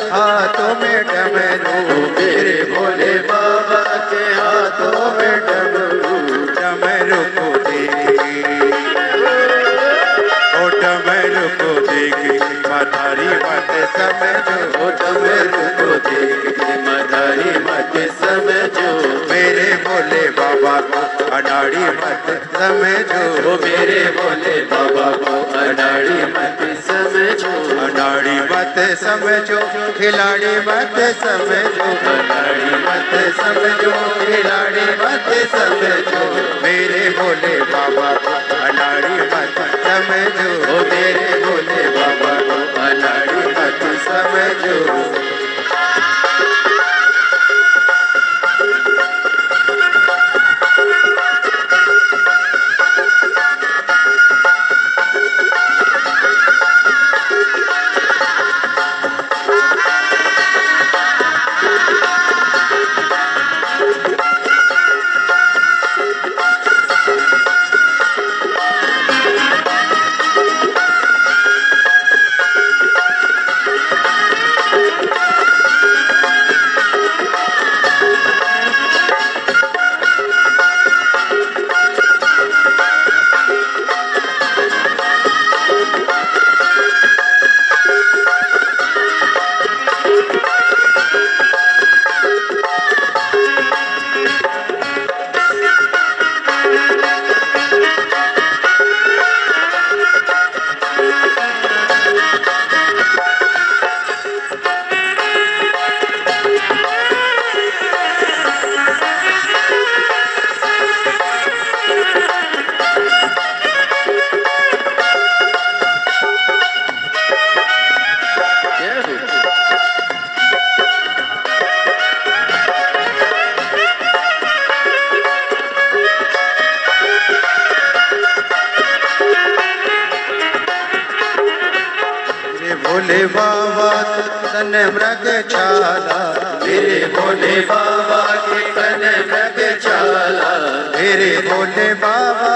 B: हाथों में डमरू, मेरे भोले बाबा के हाथों में डमरू, डमरू को देखी, ओ डमरू को देखी मदारी मत समझो, ओ डमरू को देखी मदारी मत समझो, मेरे भोले बाबा को अनाड़ी मत समझो, ओ मेरे भोले बाबा को अनाड़ी मत समझो, अनाड़ी मत समझो, खिलाड़ी मत समझो, अनाड़ी मत समझो, खिलाड़ी मत समझो, मेरे भोले बाबा को अनाड़ी मत समझो, ओ मेरे भोले बाबा को अनाड़ी मत समझो। बाबा तन मृग छाला,
E: मेरे भोले बाबा के तन मृग छाला,
B: मेरे भोले बाबा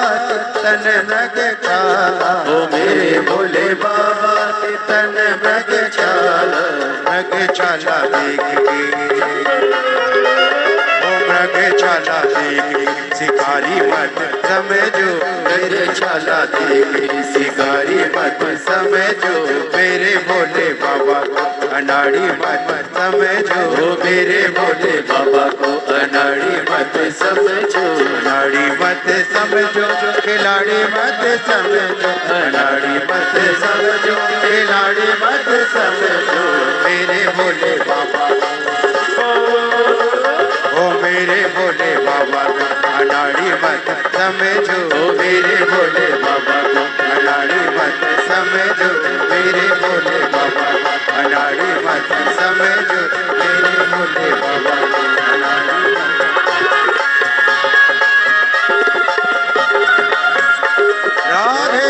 B: तन मृग छाला,
E: ओ मेरे भोले बाबा के तन मृग छाला,
B: मृग छाला देख के, ओ मृग छाला देख के शिकारी मत समझो,
E: मृग छाला देख शिकारी मत
B: समझो, मेरे भोले बाबा को अनाड़ी मत समझो,
E: ओ मेरे भोले बाबा को अनाड़ी मत समझो,
B: अनाड़ी मत समझो, खिलाड़ी मत समझो,
E: अनाड़ी मत समझो,
B: खिलाड़ी मत समझो, मेरे भोले बाबा ओ मेरे भोले बाबा को अनाड़ी मत समझो,
E: ओ मेरे भोले बाबा को
B: अनाड़ी मत समझो, मेरे भोले बाबा को अनाड़ी मत समझो, मेरे भोले बाबा को अनाड़ी मत राधे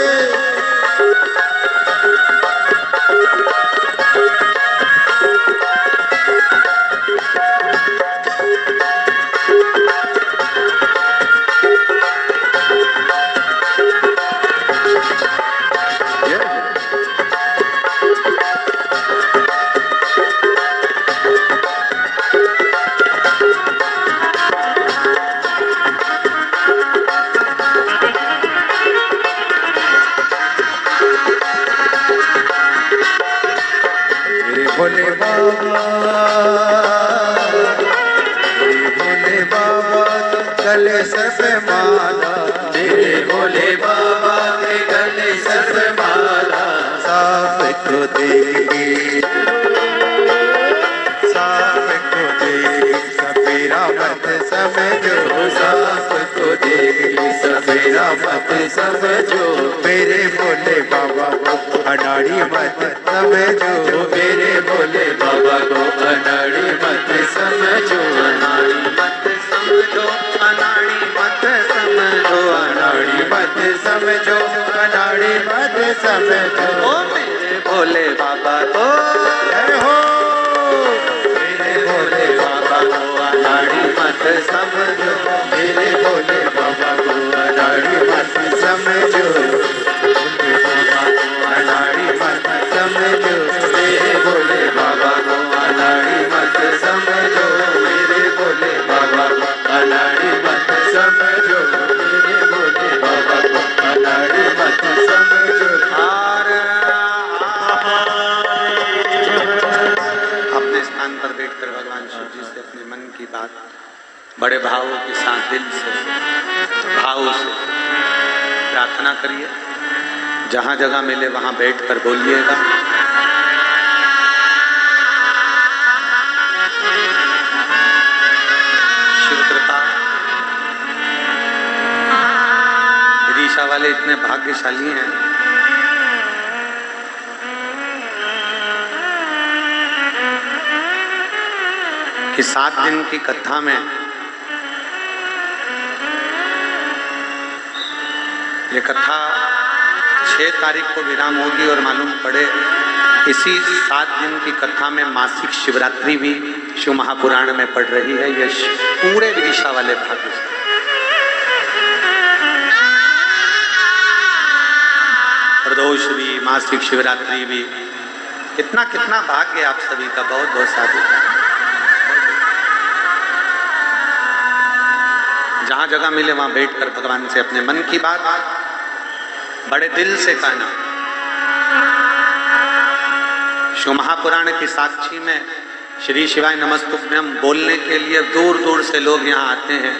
B: मेरे भोले बाबा, मेरे भोले बाबा गले सर पे माला,
E: मेरे भोले बाबा के गले सर माला,
B: साफ को देंगे, साफ को देंगे सपेरा मत समझो,
E: साफ को देगी सफेरा मत समझो,
B: मेरे भोले बाबा को अनाड़ी मत समझो,
E: मेरे भोले बाबा को अनाड़ी मत समझो, अनाड़ी मत समझो,
A: अनाड़ी मत समझो,
B: अनाड़ी मत समझो, अनाड़ी मत समझो,
A: ओ मेरे भोले बाबा को
B: जय हो
E: मेरे भोले बाबा को अनाड़ी मत समझो, मेरे भोले बाबा को अनाड़ी मत समझो,
B: अनाड़ी मत समझो,
E: मेरे भोले बाबा को अनाड़ी मत समझो, मेरे भोले बाबा को अनाड़ी मत समझो, मेरे भोले बाबा को अनाड़ी मत समझो।
A: अपने स्थान पर बैठकर भगवान शिव जी से अपने मन की बात बड़े भावों के साथ दिल से भाव से प्रार्थना करिए। जहाँ जगह मिले वहाँ बैठकर बोलिएगा। शिव कृपा, विदिशा वाले इतने भाग्यशाली हैं कि 7 दिन की कथा में ये कथा 6 तारीख को विराम होगी और मालूम पड़े इसी 7 दिन की कथा में मासिक शिवरात्रि भी शिव महापुराण में पड़ रही है। ये पूरे विदिशा वाले भाग्य प्रदोष भी, मासिक शिवरात्रि भी, कितना कितना भाग्य आप सभी का। बहुत बहुत साधु। जहां जगह मिले वहां बैठकर भगवान से अपने मन की बात बड़े दिल से कहना। शिव महापुराण की साक्षी में श्री शिवाय नमस्तुभ्यं बोलने के लिए दूर दूर से लोग यहाँ आते हैं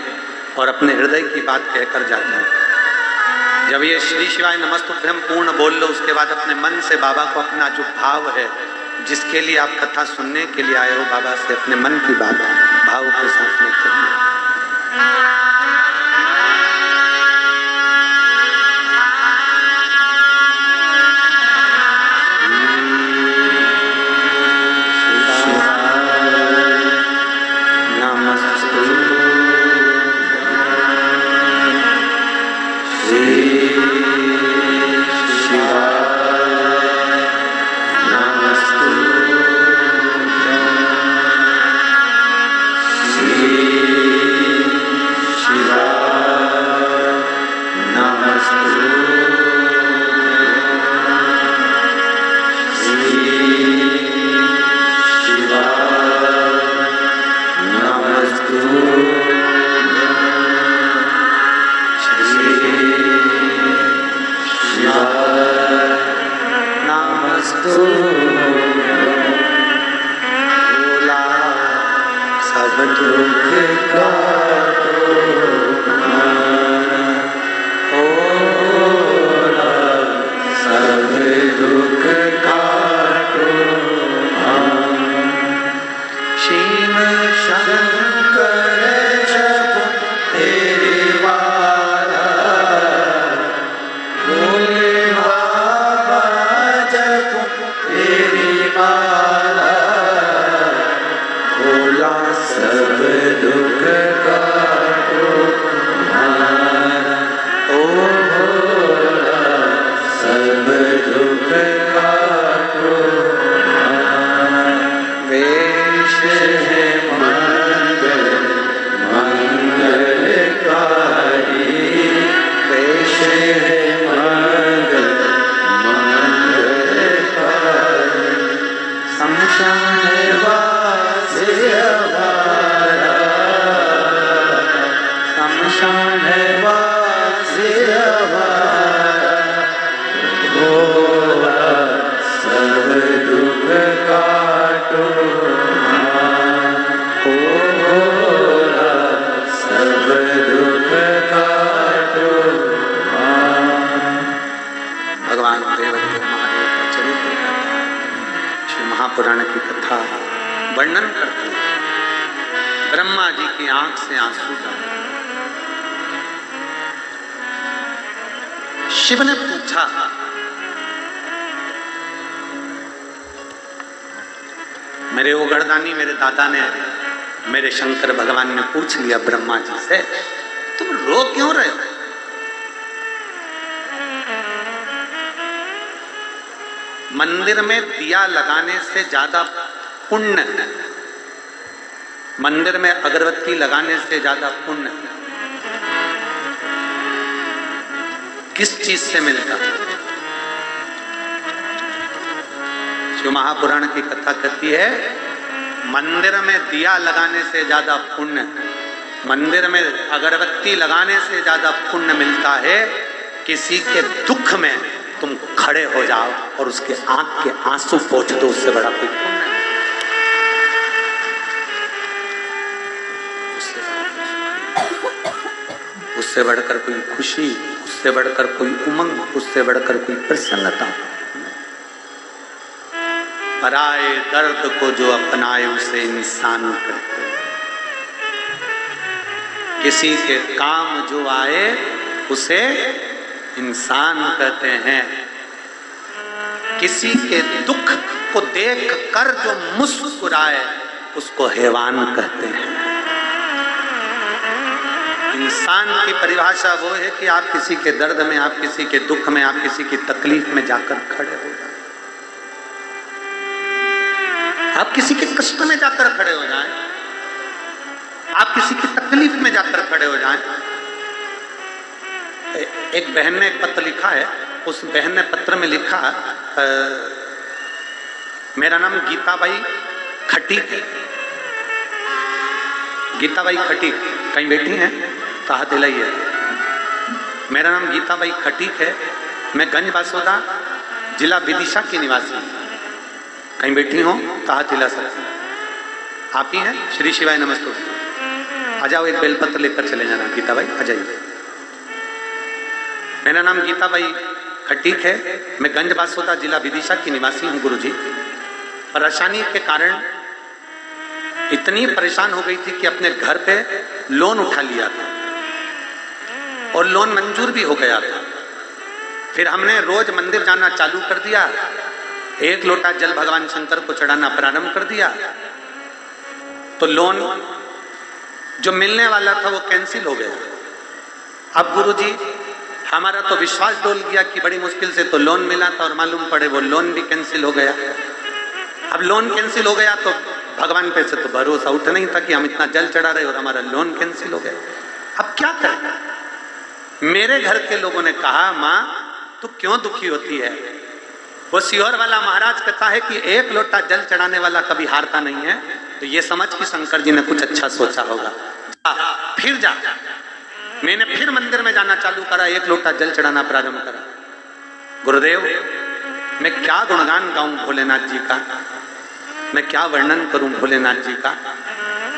A: और अपने हृदय की बात कहकर जाते हैं। जब ये श्री शिवाय नमस्तुभ्यं पूर्ण बोल लो, उसके बाद अपने मन से बाबा को अपना जो भाव है, जिसके लिए आप कथा सुनने के लिए आए हो, बाबा से अपने मन की बात भाव के साथ में करिए।
E: नमस्तु काटो भोला, सब दुख काटो शिव शंकर जपो तेरी माला, भोले बाबा जपो तेरी माला, भोला सब दुख काटो हमारा, ओ भोला सब दुख काटो हमारा। वेश है मंगल मंगलकारी, वेश है मंगल मंगलकारी, शमशान वास हमारा, शमशान वास हमारा, भोला सब दुख काटो हमारा, ओ भोला सब दुख काटो हमारा।
A: भगवान देवदेव महादेव का चरित्र कहता है, श्री महापुराण की कथा वर्णन करते हैं। ब्रह्मा जी की आंख से आंसू बहे। शिव ने पूछा, मेरे ओगरदानी मेरे दादा ने, मेरे शंकर भगवान ने पूछ लिया ब्रह्मा जी से, तुम रो क्यों रहे हो? मंदिर में दिया लगाने से ज्यादा पुण्य, मंदिर में अगरबत्ती लगाने से ज्यादा पुण्य किस चीज से मिलता? जो महापुराण की कथा कहती है, मंदिर में दिया लगाने से ज्यादा पुण्य, मंदिर में अगरबत्ती लगाने से ज्यादा पुण्य मिलता है किसी के दुख में तुम खड़े हो जाओ और उसके आंख के आंसू पोंछ दो, उससे बड़ा कोई पुण्य नहीं। उससे बढ़कर कोई खुशी, उससे बढ़कर कोई उमंग, उससे बढ़कर कोई प्रसन्नता। पराए दर्द को जो अपनाए उसे इंसान कहते हैं। किसी के काम जो आए उसे इंसान कहते हैं। किसी के दुख को देख कर जो मुस्कुराए उसको हैवान कहते हैं। इंसान की परिभाषा वो है कि आप किसी के दर्द में, आप किसी के दुख में, आप किसी की तकलीफ में जाकर खड़े हो जाए, आप किसी के कष्ट में जाकर खड़े हो जाएं, आप किसी की तकलीफ में जाकर खड़े हो जाएं। एक बहन ने एक पत्र लिखा है, उस बहन ने पत्र में लिखा, मेरा नाम गीताबाई खटीक है। गीताबाई खटीक कहीं बैठी हैं तो हाथ हिलाइए। मेरा नाम गीताबाई खटीक है, मैं गंज बासोदा जिला विदिशा की निवासी हूँ। कहीं बैठी हो तो हाथ हिला सकते हैं। आप ही हैं? श्री शिवाय नमस्ते। आ जाओ, एक बेलपत्र लेकर चले जाना। गीताबाई आ जाइए। मेरा नाम गीताबाई खटीक है, मैं गंज बासोदा जिला विदिशा की निवासी हूँ। गुरुजी, परेशानी के कारण इतनी परेशान हो गई थी कि अपने घर पे लोन उठा लिया था और लोन मंजूर भी हो गया था। फिर हमने रोज मंदिर जाना चालू कर दिया, एक लोटा जल भगवान शंकर को चढ़ाना प्रारंभ कर दिया, तो लोन जो मिलने वाला था वो कैंसिल हो गया। अब गुरुजी हमारा तो विश्वास डोल गया कि बड़ी मुश्किल से तो लोन मिला था और मालूम पड़े वो लोन भी कैंसिल हो गया। अब लोन कैंसिल हो गया तो भगवान पे से तो भरोसा उठ नहीं था कि हम इतना जल चढ़ा रहे और हमारा लोन कैंसिल हो गया। अब क्या करें? मेरे घर के लोगों ने कहा, माँ तू क्यों दुखी होती है? वो सीहोर वाला महाराज कहता है कि एक लोटा जल चढ़ाने वाला कभी हारता नहीं है, तो ये समझ कि शंकर जी ने कुछ अच्छा सोचा होगा। फिर जा। मैंने फिर मंदिर में जाना चालू करा, एक लोटा जल चढ़ाना प्रारंभ करा। गुरुदेव, मैं क्या गुणगान गाऊं भोलेनाथ जी का, मैं क्या वर्णन करूं भोलेनाथ जी का।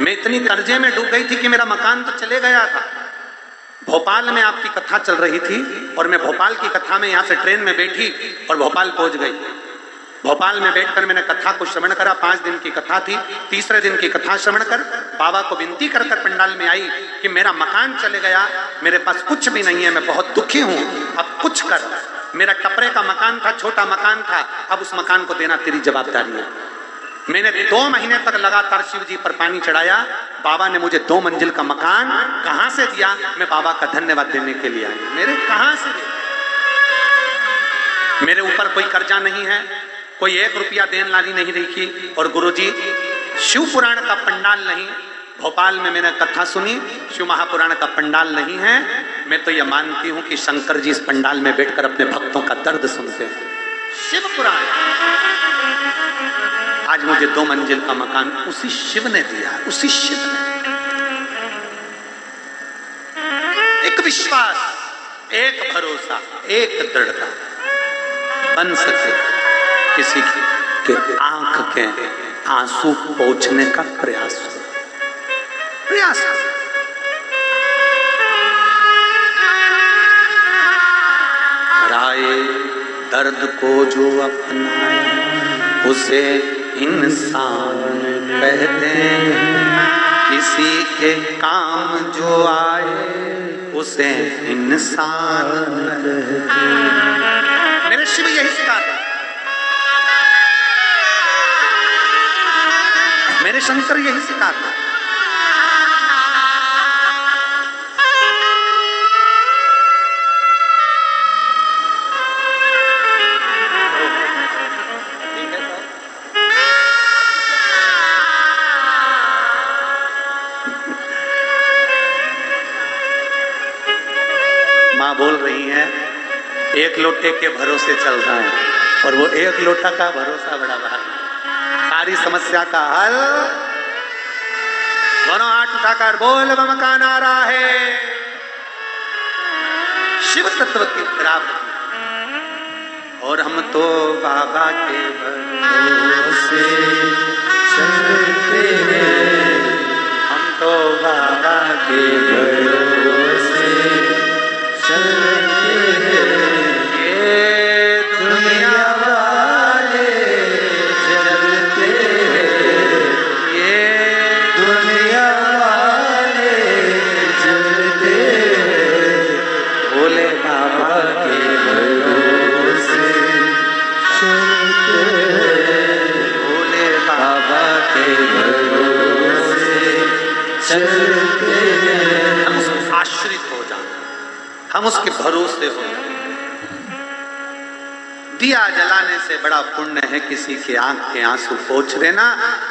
A: मैं इतनी कर्जे में डूब गई थी कि मेरा मकान तो चले गया था। भोपाल में आपकी कथा चल रही थी और मैं भोपाल की कथा में यहाँ से ट्रेन में बैठी और भोपाल पहुंच गई। भोपाल में बैठकर मैंने कथा को श्रवण करा। 5 दिन की कथा थी। तीसरे दिन की कथा श्रवण कर बाबा को विनती कर कर पंडाल में आई कि मेरा मकान चले गया, मेरे पास कुछ भी नहीं है, मैं बहुत दुखी हूँ, अब कुछ कर। मेरा टपरे का मकान था, छोटा मकान था, अब उस मकान को देना तेरी जवाबदारी है। मैंने 2 महीने तक लगातार शिव जी पर पानी चढ़ाया। बाबा ने मुझे 2 मंजिल का मकान कहां से दिया? मैं बाबा का धन्यवाद देने के लिए आई। मेरे कहां से दिया? मेरे ऊपर कोई कर्जा नहीं है, कोई 1 रुपया देन लानी नहीं रखी। और गुरुजी शिव पुराण का पंडाल नहीं, भोपाल में मैंने कथा सुनी, शिव महापुराण का पंडाल नहीं है। मैं तो यह मानती हूं कि शंकर जी इस पंडाल में बैठकर अपने भक्तों का दर्द सुनते हैं। शिव पुराण। आज मुझे 2 मंजिल का मकान उसी शिव ने दिया, उसी शिव ने। एक विश्वास, एक भरोसा, एक दृढ़ता बन सके किसी के आंख के आंसू पोंछने का प्रयास राय दर्द को जो अपनाए उसे इंसान कहते हैं, किसी के काम जो आए उसे इंसान कहते हैं। मेरे शिव यही सिखाता, मेरे शंकर यही सिखाता। माँ बोल रही है 1 लोटे के भरोसे चल रहा है, और वो 1 लोटा का भरोसा बड़ा भारी। सारी समस्या का हल दोनों हाथ उठाकर बोल बम का नारा है। शिव तत्व की प्राप्ति। और हम तो बाबा के भरोसे चलते हैं, हम तो बाबा के भरोसे चलते हैं। ये दुनिया वाले चलते हैं, ये दुनिया वाले चलते हैं, भोले बाबा के भरोसे चलते हैं, भोले बाबा के भरोसे चलते हैं। हम उसके आश्रित हो जाए, हम उसके भरोसे हो जाए। दिया जलाने से बड़ा पुण्य है किसी के आंख के आंसू पोंछ देना।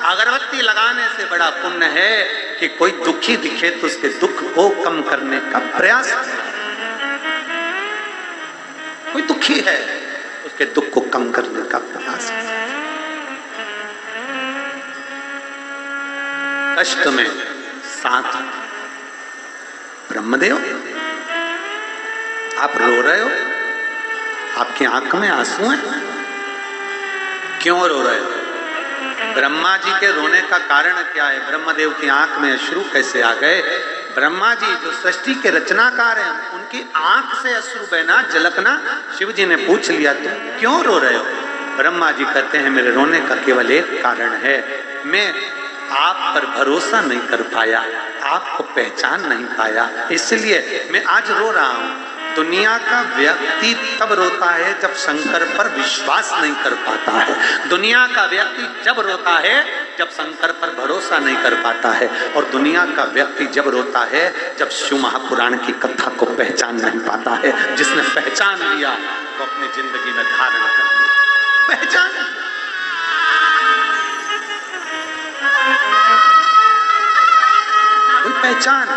A: अगरबत्ती लगाने से बड़ा पुण्य है कि कोई दुखी दिखे तो उसके दुख को कम करने का प्रयास करें। कोई दुखी है उसके दुख को कम करने का प्रयास करें। कष्ट में साथ ब्रह्मदेव, आप रो रहे हो, आपकी आंख में आंसू हैं, क्यों रो रहे हो? ब्रह्मा जी के रोने का कारण क्या है? ब्रह्मदेव की आंख में अश्रु कैसे आ गए? ब्रह्मा जी जो सृष्टि के रचनाकार हैं, उनकी आंख से अश्रु बहना, झलकना शिव जी ने पूछ लिया, तुम क्यों रो रहे हो? ब्रह्मा जी कहते हैं मेरे रोने का केवल एक कारण है, मैं आप पर भरोसा नहीं कर पाया, आपको पहचान नहीं पाया, इसलिए मैं आज रो रहा हूं। दुनिया का व्यक्ति तब रोता है जब शंकर पर विश्वास नहीं कर पाता है। दुनिया का व्यक्ति जब रोता है जब शंकर पर भरोसा नहीं कर पाता है। और दुनिया का व्यक्ति जब रोता है जब शिव महापुराण की कथा को पहचान नहीं पाता है। जिसने पहचान लिया वो अपनी जिंदगी में धारण कर लिया। पहचान कोई पहचान,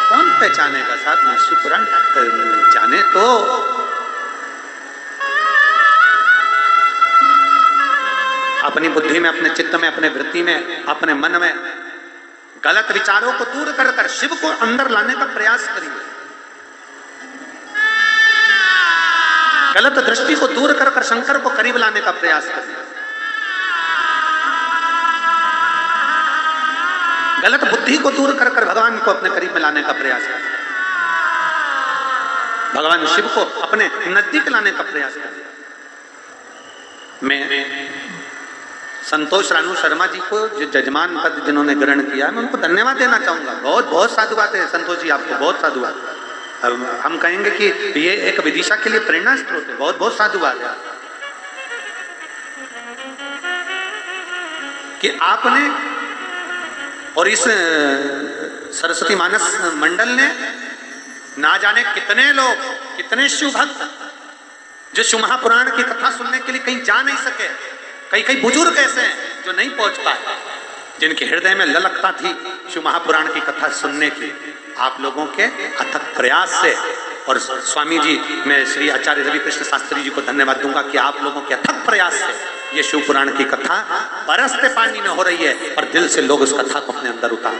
A: कौन पहचानेगा? साथ में शिव पुराण जाने तो अपनी बुद्धि में, अपने चित्त में, अपने वृत्ति में, अपने मन में गलत विचारों को दूर कर कर शिव को अंदर लाने का प्रयास करिए। गलत दृष्टि को दूर कर कर शंकर को करीब लाने का प्रयास करिए। गलत बुद्धि को दूर कर कर भगवान को अपने करीब में लाने का प्रयास करें, भगवान शिव को अपने नजदीक लाने का प्रयास करें। मैं संतोष रानू शर्मा जी को जो जजमान पद जिन्होंने ग्रहण किया, मैं उनको धन्यवाद देना चाहूंगा। बहुत बहुत साधुवाद है संतोष जी, आपको बहुत साधुवाद। हम कहेंगे कि ये एक विदिशा के लिए प्रेरणा स्रोत है। बहुत बहुत साधुवाद है कि आपने और इस सरस्वती मानस मंडल ने ना जाने कितने लोग, कितने शिव भक्त जो शिव महापुराण की कथा सुनने के लिए कहीं जा नहीं सके, कई बुजुर्ग ऐसे हैं जो नहीं पहुंच पाए, जिनके हृदय में ललकता थी शिव महापुराण की कथा सुनने की। आप लोगों के अथक प्रयास से, और स्वामी जी, मैं श्री आचार्य रवि कृष्ण शास्त्री जी को धन्यवाद दूंगा कि आप लोगों के अथक प्रयास से ये शिव पुराण की कथा बरसते पानी में हो रही है और दिल से लोग उस कथा को अपने अंदर उतार